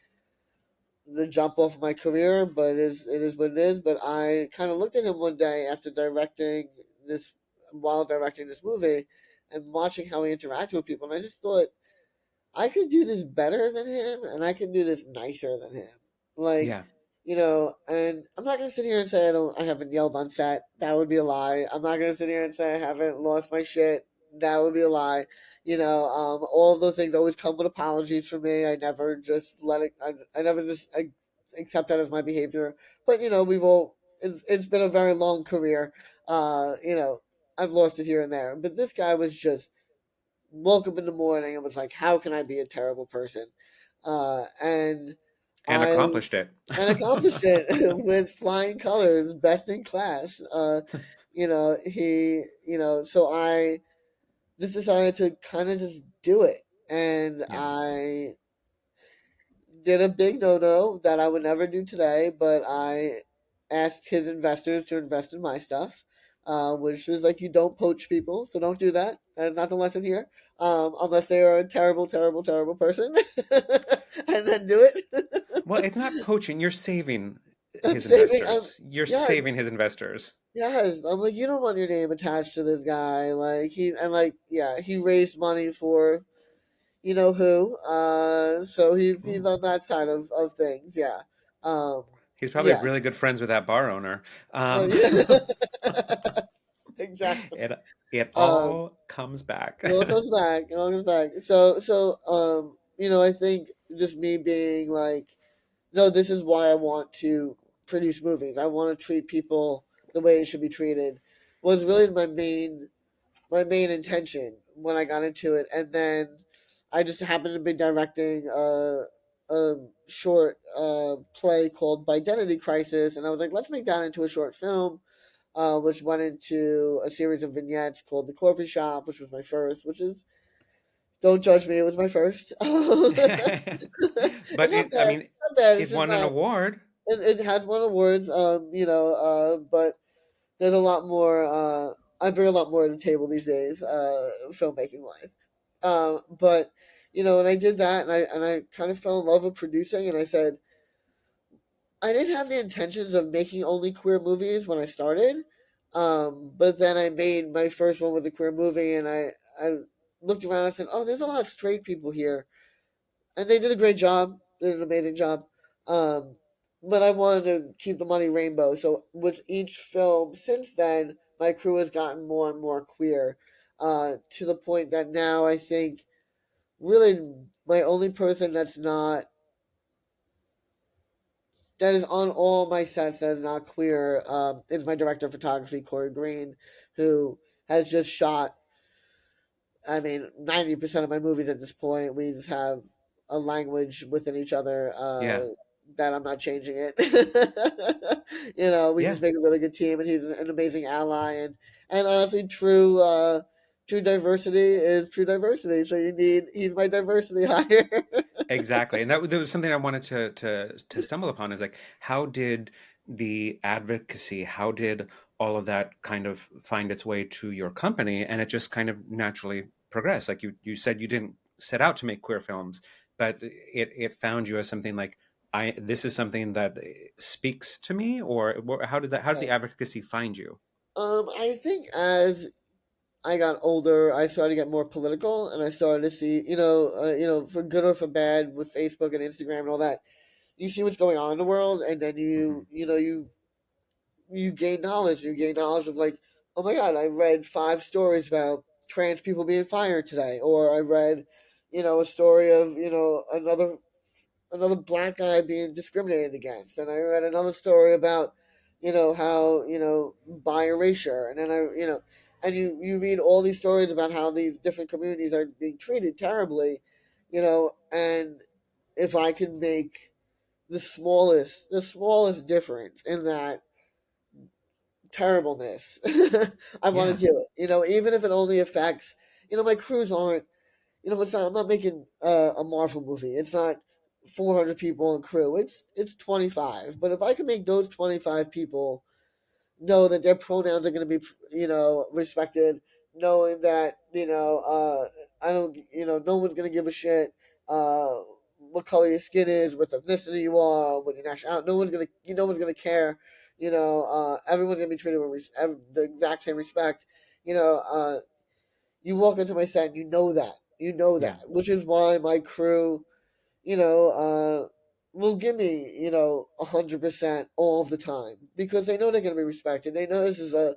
the jump off my career, but it is what it is. But I kind of looked at him one day after this, while directing this movie, and watching how he interacted with people, and I just thought I could do this better than him, and I can do this nicer than him. Like Yeah. And I'm not gonna sit here and say I haven't yelled on set. That would be a lie. I'm not gonna sit here and say I haven't lost my shit. That would be a lie. All of those things always come with apologies for me. I never just let it. I never just accept that as my behavior. But we've all. It's been a very long career. I've lost it here and there. But this guy was just woke up in the morning and was like, "How can I be a terrible person?" And And I accomplished it. and accomplished it with flying colors, best in class. So I just decided to kind of just do it, and Yeah. I did a big no-no that I would never do today, but I asked his investors to invest in my stuff, which was like, you don't poach people, so don't do that. That's not the lesson here, unless they are a terrible, terrible, terrible person, and then do it. Well, it's not poaching. You're saving I'm his saving. investors. You're Yeah, saving his investors. yes. I'm like, you don't want your name attached to this guy. Like yeah, he raised money for you know who. So he's Ooh. on that side of things. Yeah. Um, He's probably yes. really good friends with that bar owner. Oh Um, yeah. Exactly. it it Um, all comes back. it all comes back. It all comes back. So I think just me being like, no, this is why I want to produce movies. I want to treat people the way it should be treated. Was really my main intention when I got into it, and then I just happened to be directing a short play called Identity Crisis, and I was like, let's make that into a short film, which went into a series of vignettes called The Coffee Shop, which was my first, which is, don't judge me, it was my first. It's But not I bad. mean, It's not bad. It's it just won an not. award. It has won awards, but there's a lot more. I bring a lot more to the table these days, filmmaking wise. But and I did that, and I kind of fell in love with producing, and I said I didn't have the intentions of making only queer movies when I started, but then I made my first one with a queer movie, and I looked around and I said, oh, there's a lot of straight people here, and they did a great job. They did an amazing job. Um, but I wanted to keep the money rainbow. So with each film since then, my crew has gotten more and more queer, to the point that now I think really my only person that is on all my sets that is not queer, is my director of photography, Corey Green, who has just shot, I mean, 90% of my movies at this point, we just have a language within each other, Yeah. that I'm not changing it. We Yeah. just make a really good team, and he's an amazing ally. And honestly, true diversity is true diversity. So he's my diversity hire. Exactly. And that was something I wanted to stumble upon is like, how did the advocacy, how did all of that kind of find its way to your company? And it just kind of naturally progressed. Like you said, you didn't set out to make queer films, but it found you as something like, this is something that speaks to me, or how did the Right. advocacy find you? I think as I got older, I started to get more political, and I started to see, for good or for bad, with Facebook and Instagram and all that, you see what's going on in the world, and then Hmm. you gain knowledge. You gain knowledge of like, oh my god, I read 5 stories about trans people being fired today, or I read, a story of another black guy being discriminated against, and I read another story about how bi erasure, and then and you read all these stories about how these different communities are being treated terribly, and if I can make the smallest difference in that terribleness, I want Yeah. to do it. Even if it only affects, my crews aren't. It's not. I'm not making a Marvel movie. It's not 400 people in crew. It's 25. But if I can make those 25 people know that their pronouns are going to be, respected, knowing that I don't, no one's going to give a shit. What color your skin is, what ethnicity you are, what your nationality. No one's gonna care. Everyone's gonna be treated with the exact same respect. You know, uh, you walk into my set and you know that, Yeah. which is why my crew, you know, uh, will give me, 100% all of the time because they know they're going to be respected. They know this is a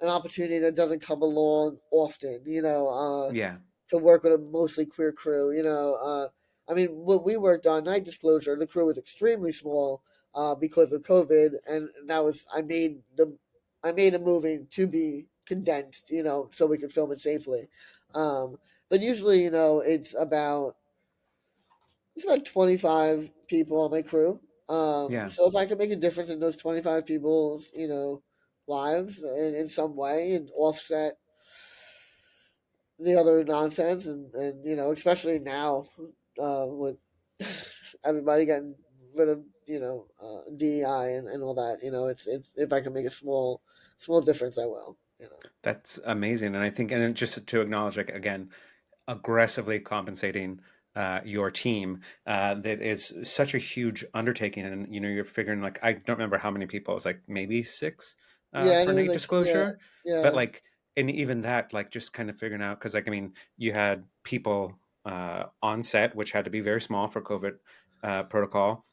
an opportunity that doesn't come along often. Yeah. To work with a mostly queer crew. I mean, when we worked on Night Disclosure, the crew was extremely small because of COVID, and that was I made a movie to be condensed, so we could film it safely. But usually, it's about 25 people on my crew. Yeah. So if I can make a difference in those 25 people's, lives in some way and offset the other nonsense and especially now with everybody getting rid of DEI and all that, it's if I can make a small difference, I will. That's amazing. And I think, and just to acknowledge, like, again, aggressively compensating your team, that is such a huge undertaking. And, you're figuring, like, I don't remember how many people, it was like maybe six Yeah, and for it was Nate like, yeah, Disclosure. But yeah, like, and even that, like, just kind of figuring out, because, like, I mean, you had people on set, which had to be very small for COVID protocol.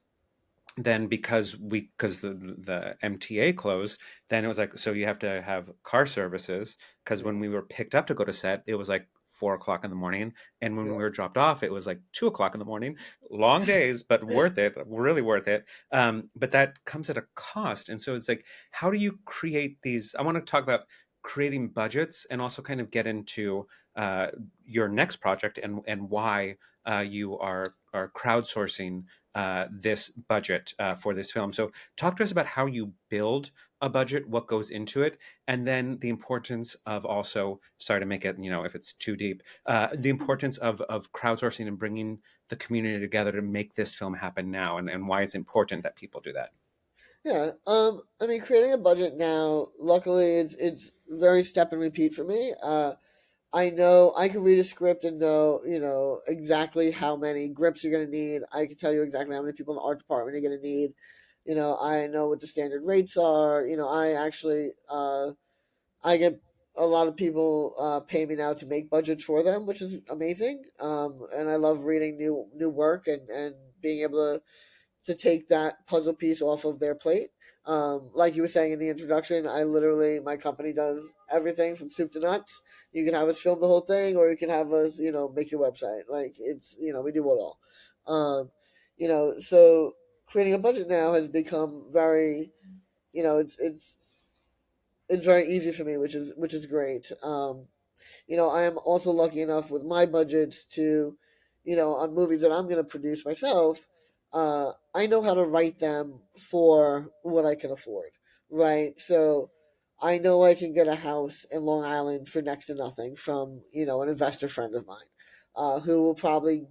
Then because the MTA closed, then it was like, so you have to have car services, because when yeah, we were picked up to go to set, it was like 4 o'clock in the morning, and when we yeah. were dropped off, it was like 2 o'clock in the morning. Long days, but worth it, really worth it. But that comes at a cost, and so it's like, how do you create these? I want to talk about creating budgets, and also kind of get into uh, your next project, and why you are crowdsourcing this budget for this film. So, talk to us about how you build a budget, what goes into it, and then the importance of also, sorry to make it, if it's too deep, the importance of crowdsourcing and bringing the community together to make this film happen now, and why it's important that people do that. Yeah, I mean, creating a budget now, luckily, it's very step and repeat for me. I know I can read a script and know, exactly how many grips you're going to need. I can tell you exactly how many people in the art department you're going to need. I know what the standard rates are. I actually, I get a lot of people pay me now to make budgets for them, which is amazing. And I love reading new work and being able to take that puzzle piece off of their plate. Like you were saying in the introduction, my company does everything from soup to nuts. You can have us film the whole thing, or you can have us, make your website. Like we do it all. So creating a budget now has become very, it's very easy for me, which is great. I am also lucky enough with my budgets to, on movies that I'm going to produce myself, I know how to write them for what I can afford, right? So I know I can get a house in Long Island for next to nothing from, an investor friend of mine, who will probably,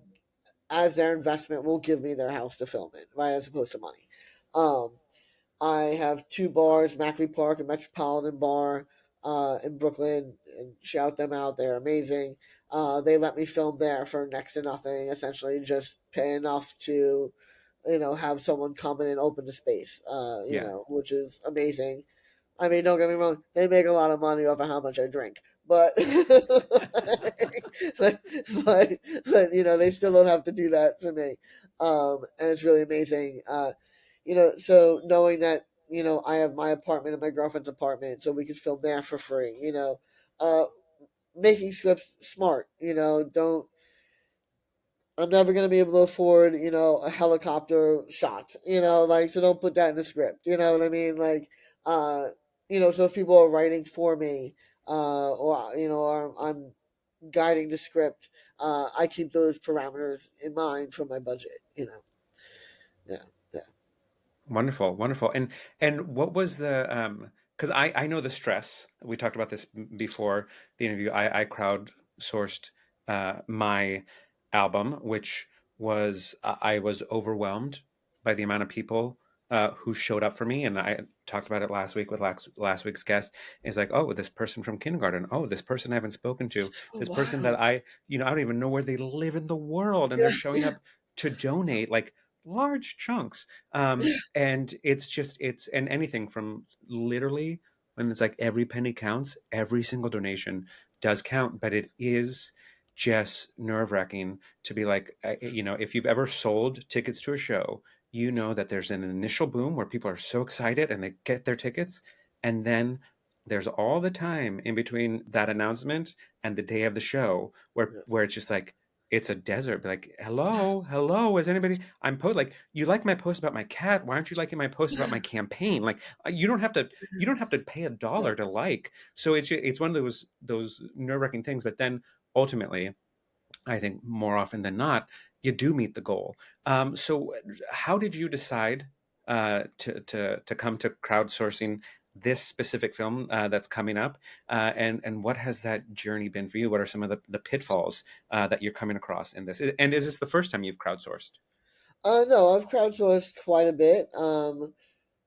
as their investment, will give me their house to film it, right, as opposed to money. Um, I have two bars, Macri Park and Metropolitan Bar in Brooklyn, and shout them out. They're amazing. They let me film there for next to nothing, essentially just pay enough to, have someone come in and open the space, Yeah. which is amazing. I mean, don't get me wrong, they make a lot of money off of how much I drink, but but, but they still don't have to do that for me, and it's really amazing. So knowing that I have my apartment and my girlfriend's apartment, so we could film there for free. Uh, Making scripts smart. Don't I'm never gonna be able to afford, a helicopter shot, like so don't put that in the script. You know what I mean? Like, so if people are writing for me, or I'm guiding the script, I keep those parameters in mind for my budget. Yeah, yeah, Wonderful, wonderful. And what was the because I know the stress. We talked about this before the interview. I crowdsourced my album, which was I was overwhelmed by the amount of people who showed up for me, and I talked about it last week with last week's guest. It's like, oh, this person from kindergarten. Oh, this person I haven't spoken to. oh This person that wow, I don't even know where they live in the world, and they're yeah, showing yeah, up to donate like large chunks. And it's just and anything from literally, when it's like every penny counts, every single donation does count, but it is just nerve wracking to be like, if you've ever sold tickets to a show, you know that there's an initial boom where people are so excited and they get their tickets, and then there's all the time in between that announcement and the day of the show Yeah. where it's just like it's a desert. Like, hello, hello, is anybody? I'm like, you like my post about my cat? Why aren't you liking my post about my campaign? Like, you don't have to pay $1 to like. So it's one of those nerve wracking things. But then ultimately, I think more often than not, you do meet the goal. So, how did you decide to come to crowdsourcing this specific film that's coming up? And what has that journey been for you? What are some of the pitfalls that you're coming across in this? And is this the first time you've crowdsourced? No, I've crowdsourced quite a bit.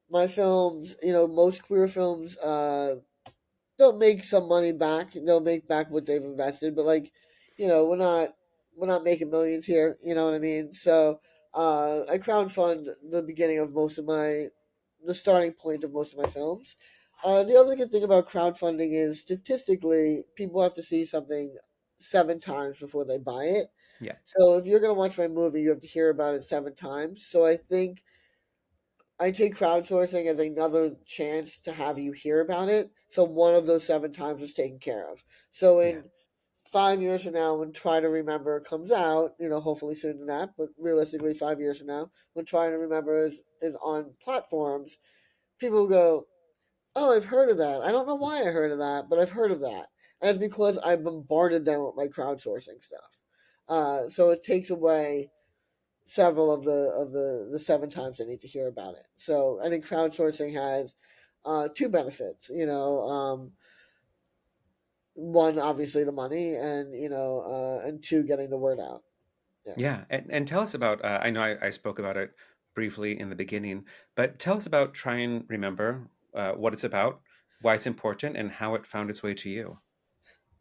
My films, most queer films, they'll make some money back. They'll make back what they've invested, but like, we're not making millions here. You know what I mean? So, I crowdfund the beginning of the starting point of most of my films. The other good thing about crowdfunding is statistically, people have to see something 7 times before they buy it. Yeah, So if you're gonna watch my movie, you have to hear about it 7 times. So I think I take crowdsourcing as another chance to have you hear about it. So one of those 7 times is taken care of. So yeah, in 5 years from now, when Try to Remember comes out, hopefully sooner than that, but realistically 5 years from now, when Try to Remember is on platforms, people will go, "Oh, I've heard of that. I don't know why I heard of that, but I've heard of that." And it's because I bombarded them with my crowdsourcing stuff. So it takes away several of the 7 times they need to hear about it. So I think crowdsourcing has two benefits. One, obviously the money, and and two, getting the word out. Yeah. yeah. And tell us about. I know I spoke about it briefly in the beginning, but tell us about Try and Remember, what it's about, why it's important, and how it found its way to you.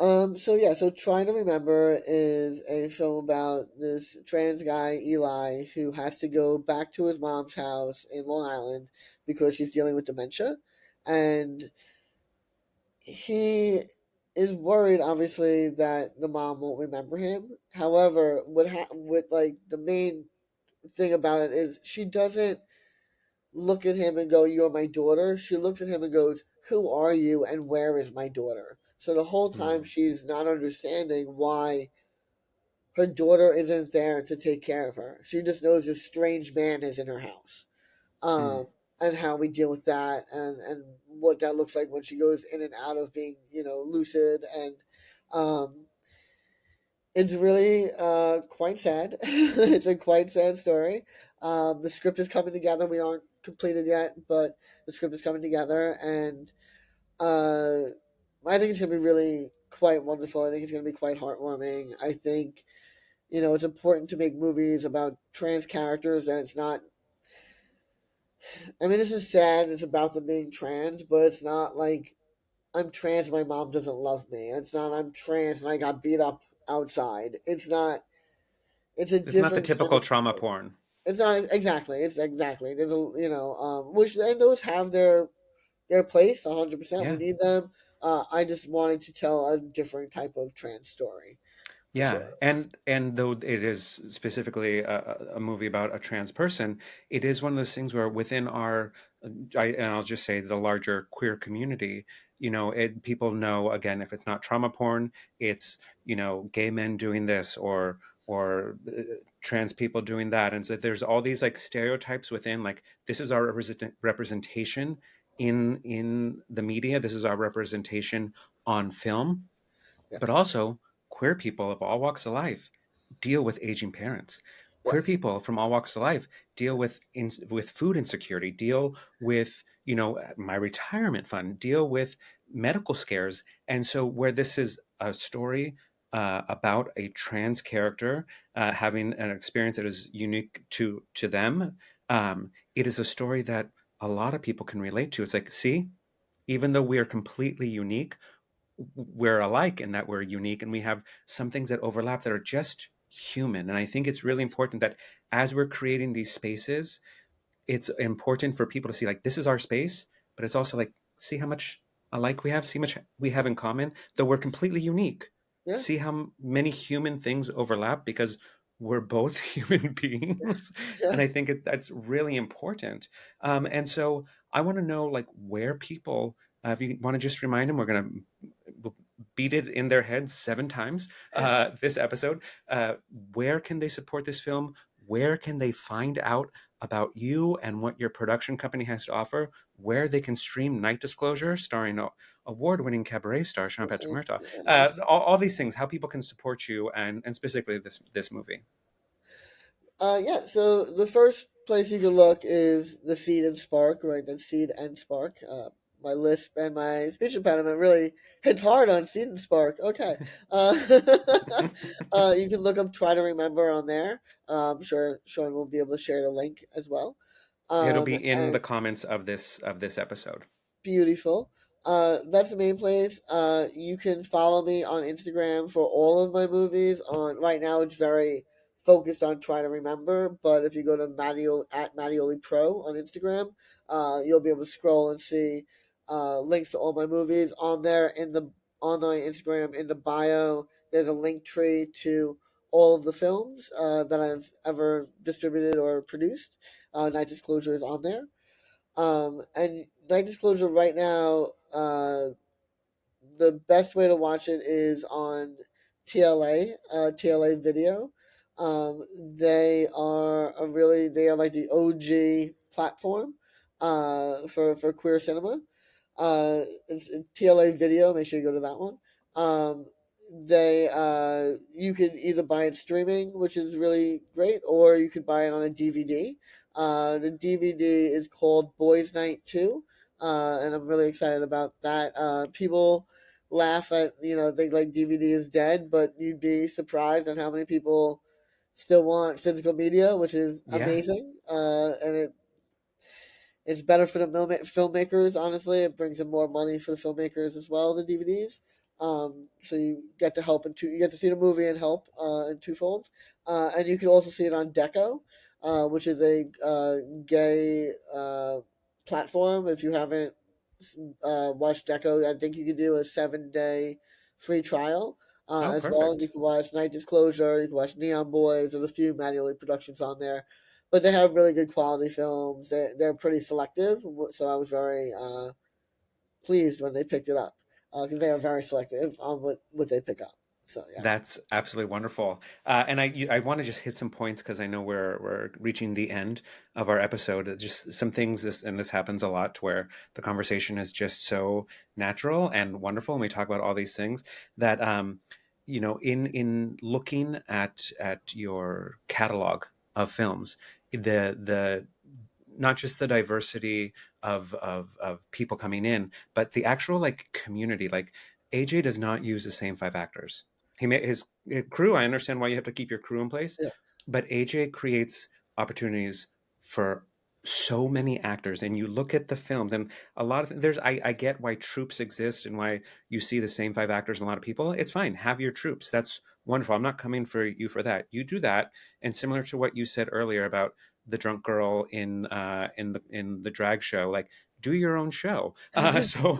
So yeah. So Trying to Remember is a film about this trans guy Eli who has to go back to his mom's house in Long Island because she's dealing with dementia, and he is worried obviously that the mom won't remember him. However, what like the main thing about it is she doesn't look at him and go, "You're my daughter." She looks at him and goes, "Who are you and where is my daughter?" So the whole time Mm, she's not understanding why her daughter isn't there to take care of her. She just knows this strange man is in her house. mm. Um, and how we deal with that, and what that looks like when she goes in and out of being, lucid, and um, it's really quite sad. It's a quite sad story. The script is coming together. We aren't completed yet, but the script is coming together, and uh, I think it's going to be really quite wonderful. I think it's going to be quite heartwarming. I think it's important to make movies about trans characters, and it's not. I mean, this is sad. It's about them being trans, but it's not like I'm trans. My mom doesn't love me. It's not I'm trans and I got beat up outside. It's not. It's a It's not the different kind typical of trauma story. porn. It's not exactly. It's exactly. There's a which and those have their place 100%. We Yeah. need them. I just wanted to tell a different type of trans story for Yeah, sure. and though it is specifically a movie about a trans person, it is one of those things where within our, and I'll just say the larger queer community, people know again if it's not trauma porn, it's gay men doing this or trans people doing that, and so there's all these like stereotypes within like this is our representation in the media, this is our representation on film, Yeah. but also, queer people of all walks of life deal with aging parents. Queer Yes. people from all walks of life deal Yeah. with food insecurity, deal with my retirement fund, deal with medical scares, and so where this is a story about a trans character having an experience that is unique to them, it is a story that a lot of people can relate to. It's like, see, even though we are completely unique, we're alike in that we're unique and we have some things that overlap that are just human. And I think it's really important that as we're creating these spaces, it's important for people to see like this is our space, but it's also like see how much alike we have, see how much we have in common, though we're completely unique. Yeah. See how many human things overlap because we're both human beings, Yeah. and I think that's really important. And so I want to know, like, where people. If you want to just remind them, we're gonna beat it in their heads 7 times this episode. Where can they support this film? Where can they find out about you and what your production company has to offer? Where they can stream Night Disclosure, starring award-winning cabaret star Sean Patrick Murtaugh. Yeah, nice. All these things, how people can support you, and specifically this movie. Yeah, so the first place you can look is the Seed and Spark, right? That's Seed and Spark. My lisp and my speech impediment really hits hard on Seed and Spark. Okay. Uh, you can look up Try to Remember on there. I'm sure Sean will be able to share the link as well. It'll Um, be in and the comments of this episode. Beautiful. That's the main place. You can follow me on Instagram for all of my movies. On right now, it's very focused on trying to remember. But if you go to Mattioli at Mattioli Pro on Instagram, you'll be able to scroll and see links to all my movies on there. On my Instagram in the bio, there's a link tree to all of the films that I've ever distributed or produced. Night Disclosure is on there. And Night Disclosure right now, the best way to watch it is on TLA Video. They are like the OG platform for queer cinema. It's TLA Video. Make sure you go to that one. Um, they You can either buy it streaming, which is really great, or you could buy it on a DVD. The DVD is called Boys Night 2, and I'm really excited about that. People laugh at, think like DVD is dead, but you'd be surprised at how many people still want physical media, which is Yeah, amazing. And it's better for the filmmakers. Honestly, it brings in more money for the filmmakers as well. The DVDs, so you get to help you get to see the movie and help in twofold. And you can also see it on Deco, which is a gay platform. If you haven't watched Deco, I think you can do a 7 day free trial. oh, As well, you perfect. can watch Night Disclosure, you can watch Neon Boys. There's a few Mattioli Productions on there, but they have really good quality films. They're pretty selective, so I was very pleased when they picked it up because they are very selective on what they pick up. So yeah. That's absolutely wonderful. And I want to just hit some points because I know we're reaching the end of our episode. Just some things, this happens a lot, to where the conversation is just so natural and wonderful, and we talk about all these things that in looking at your catalog of films, the not just the diversity of people coming in, but the actual, like, community. Like, AJ does not use the same 5 actors. He made his crew. I understand why you have to keep your crew in place, Yeah. but AJ creates opportunities for so many actors. And you look at the films, and a lot of there's I get why troops exist and why you see the same 5 actors and a lot of people. It's fine. Have your troops. That's wonderful. I'm not coming for you for that. You do that. And similar to what you said earlier about the drunk girl in the drag show, like, do your own show. So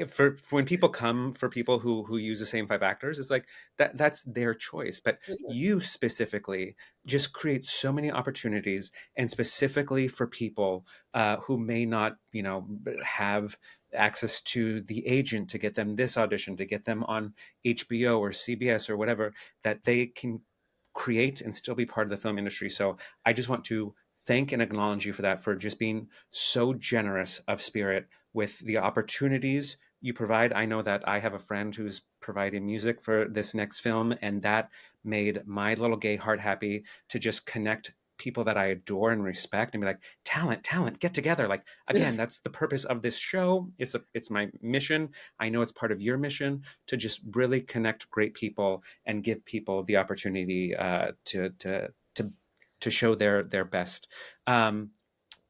for when people come for people who use the same 5 actors, it's like that's their choice. But you specifically just create so many opportunities, and specifically for people who may not, have access to the agent to get them this audition, to get them on HBO or CBS or whatever, that they can create and still be part of the film industry. So I just want to thank and acknowledge you for that, for just being so generous of spirit with the opportunities you provide. I know that I have a friend who's providing music for this next film, and that made my little gay heart happy, to just connect people that I adore and respect and be like, talent, get together. Like, again, that's the purpose of this show. It's my mission. I know it's part of your mission, to just really connect great people and give people the opportunity to show their best.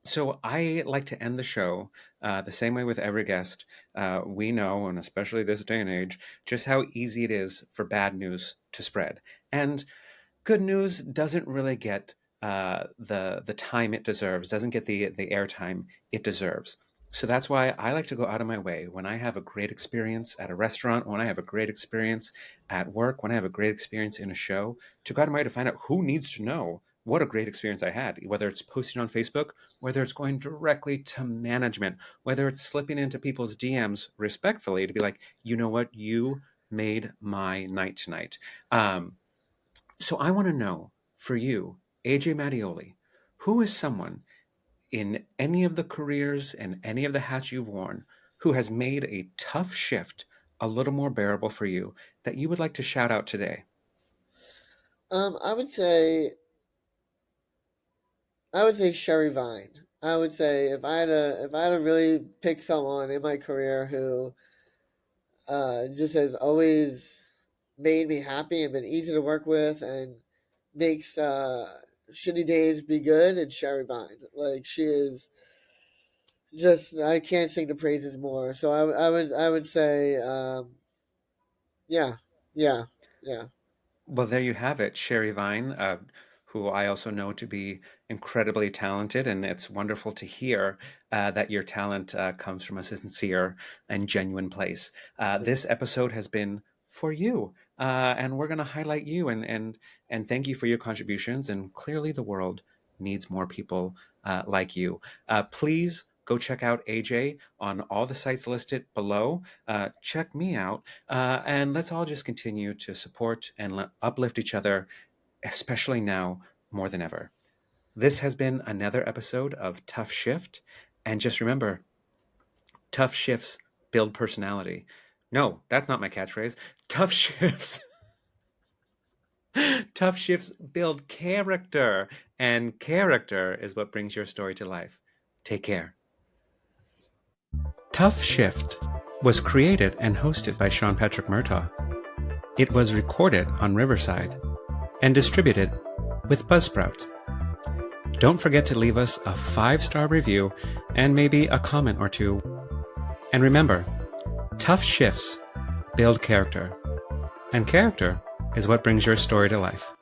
So I like to end the show the same way with every guest. We know, and especially this day and age, just how easy it is for bad news to spread, and good news doesn't really get the time it deserves, doesn't get the airtime it deserves. So that's why I like to go out of my way when I have a great experience at a restaurant, when I have a great experience at work, when I have a great experience in a show, to go out of my way to find out who needs to know what a great experience I had, whether it's posting on Facebook, whether it's going directly to management, whether it's slipping into people's DMs respectfully to be like, you know what, you made my night tonight. Um, so I want to know for you, AJ Mattioli, who is someone in any of the careers and any of the hats you've worn who has made a tough shift a little more bearable for you that you would like to shout out today? I would say Sherry Vine. I would say if I had to really pick someone in my career who just has always made me happy and been easy to work with and makes shitty days be good, it's Sherry Vine. Like she is just I can't sing the praises more. So I would say yeah, yeah, yeah. Well, there you have it, Sherry Vine, who I also know to be incredibly talented, and it's wonderful to hear that your talent comes from a sincere and genuine place. This episode has been for you, and we're going to highlight you and thank you for your contributions. And clearly, the world needs more people like you. Please go check out AJ on all the sites listed below. Check me out and let's all just continue to support and uplift each other, especially now more than ever. This has been another episode of Tough Shift. And just remember, tough shifts build personality. No, that's not my catchphrase. Tough shifts. Tough shifts build character, and character is what brings your story to life. Take care. Tough Shift was created and hosted by Sean Patrick Murtaugh. It was recorded on Riverside and distributed with Buzzsprout. Don't forget to leave us a 5-star review and maybe a comment or two. And remember, tough shifts build character, and character is what brings your story to life.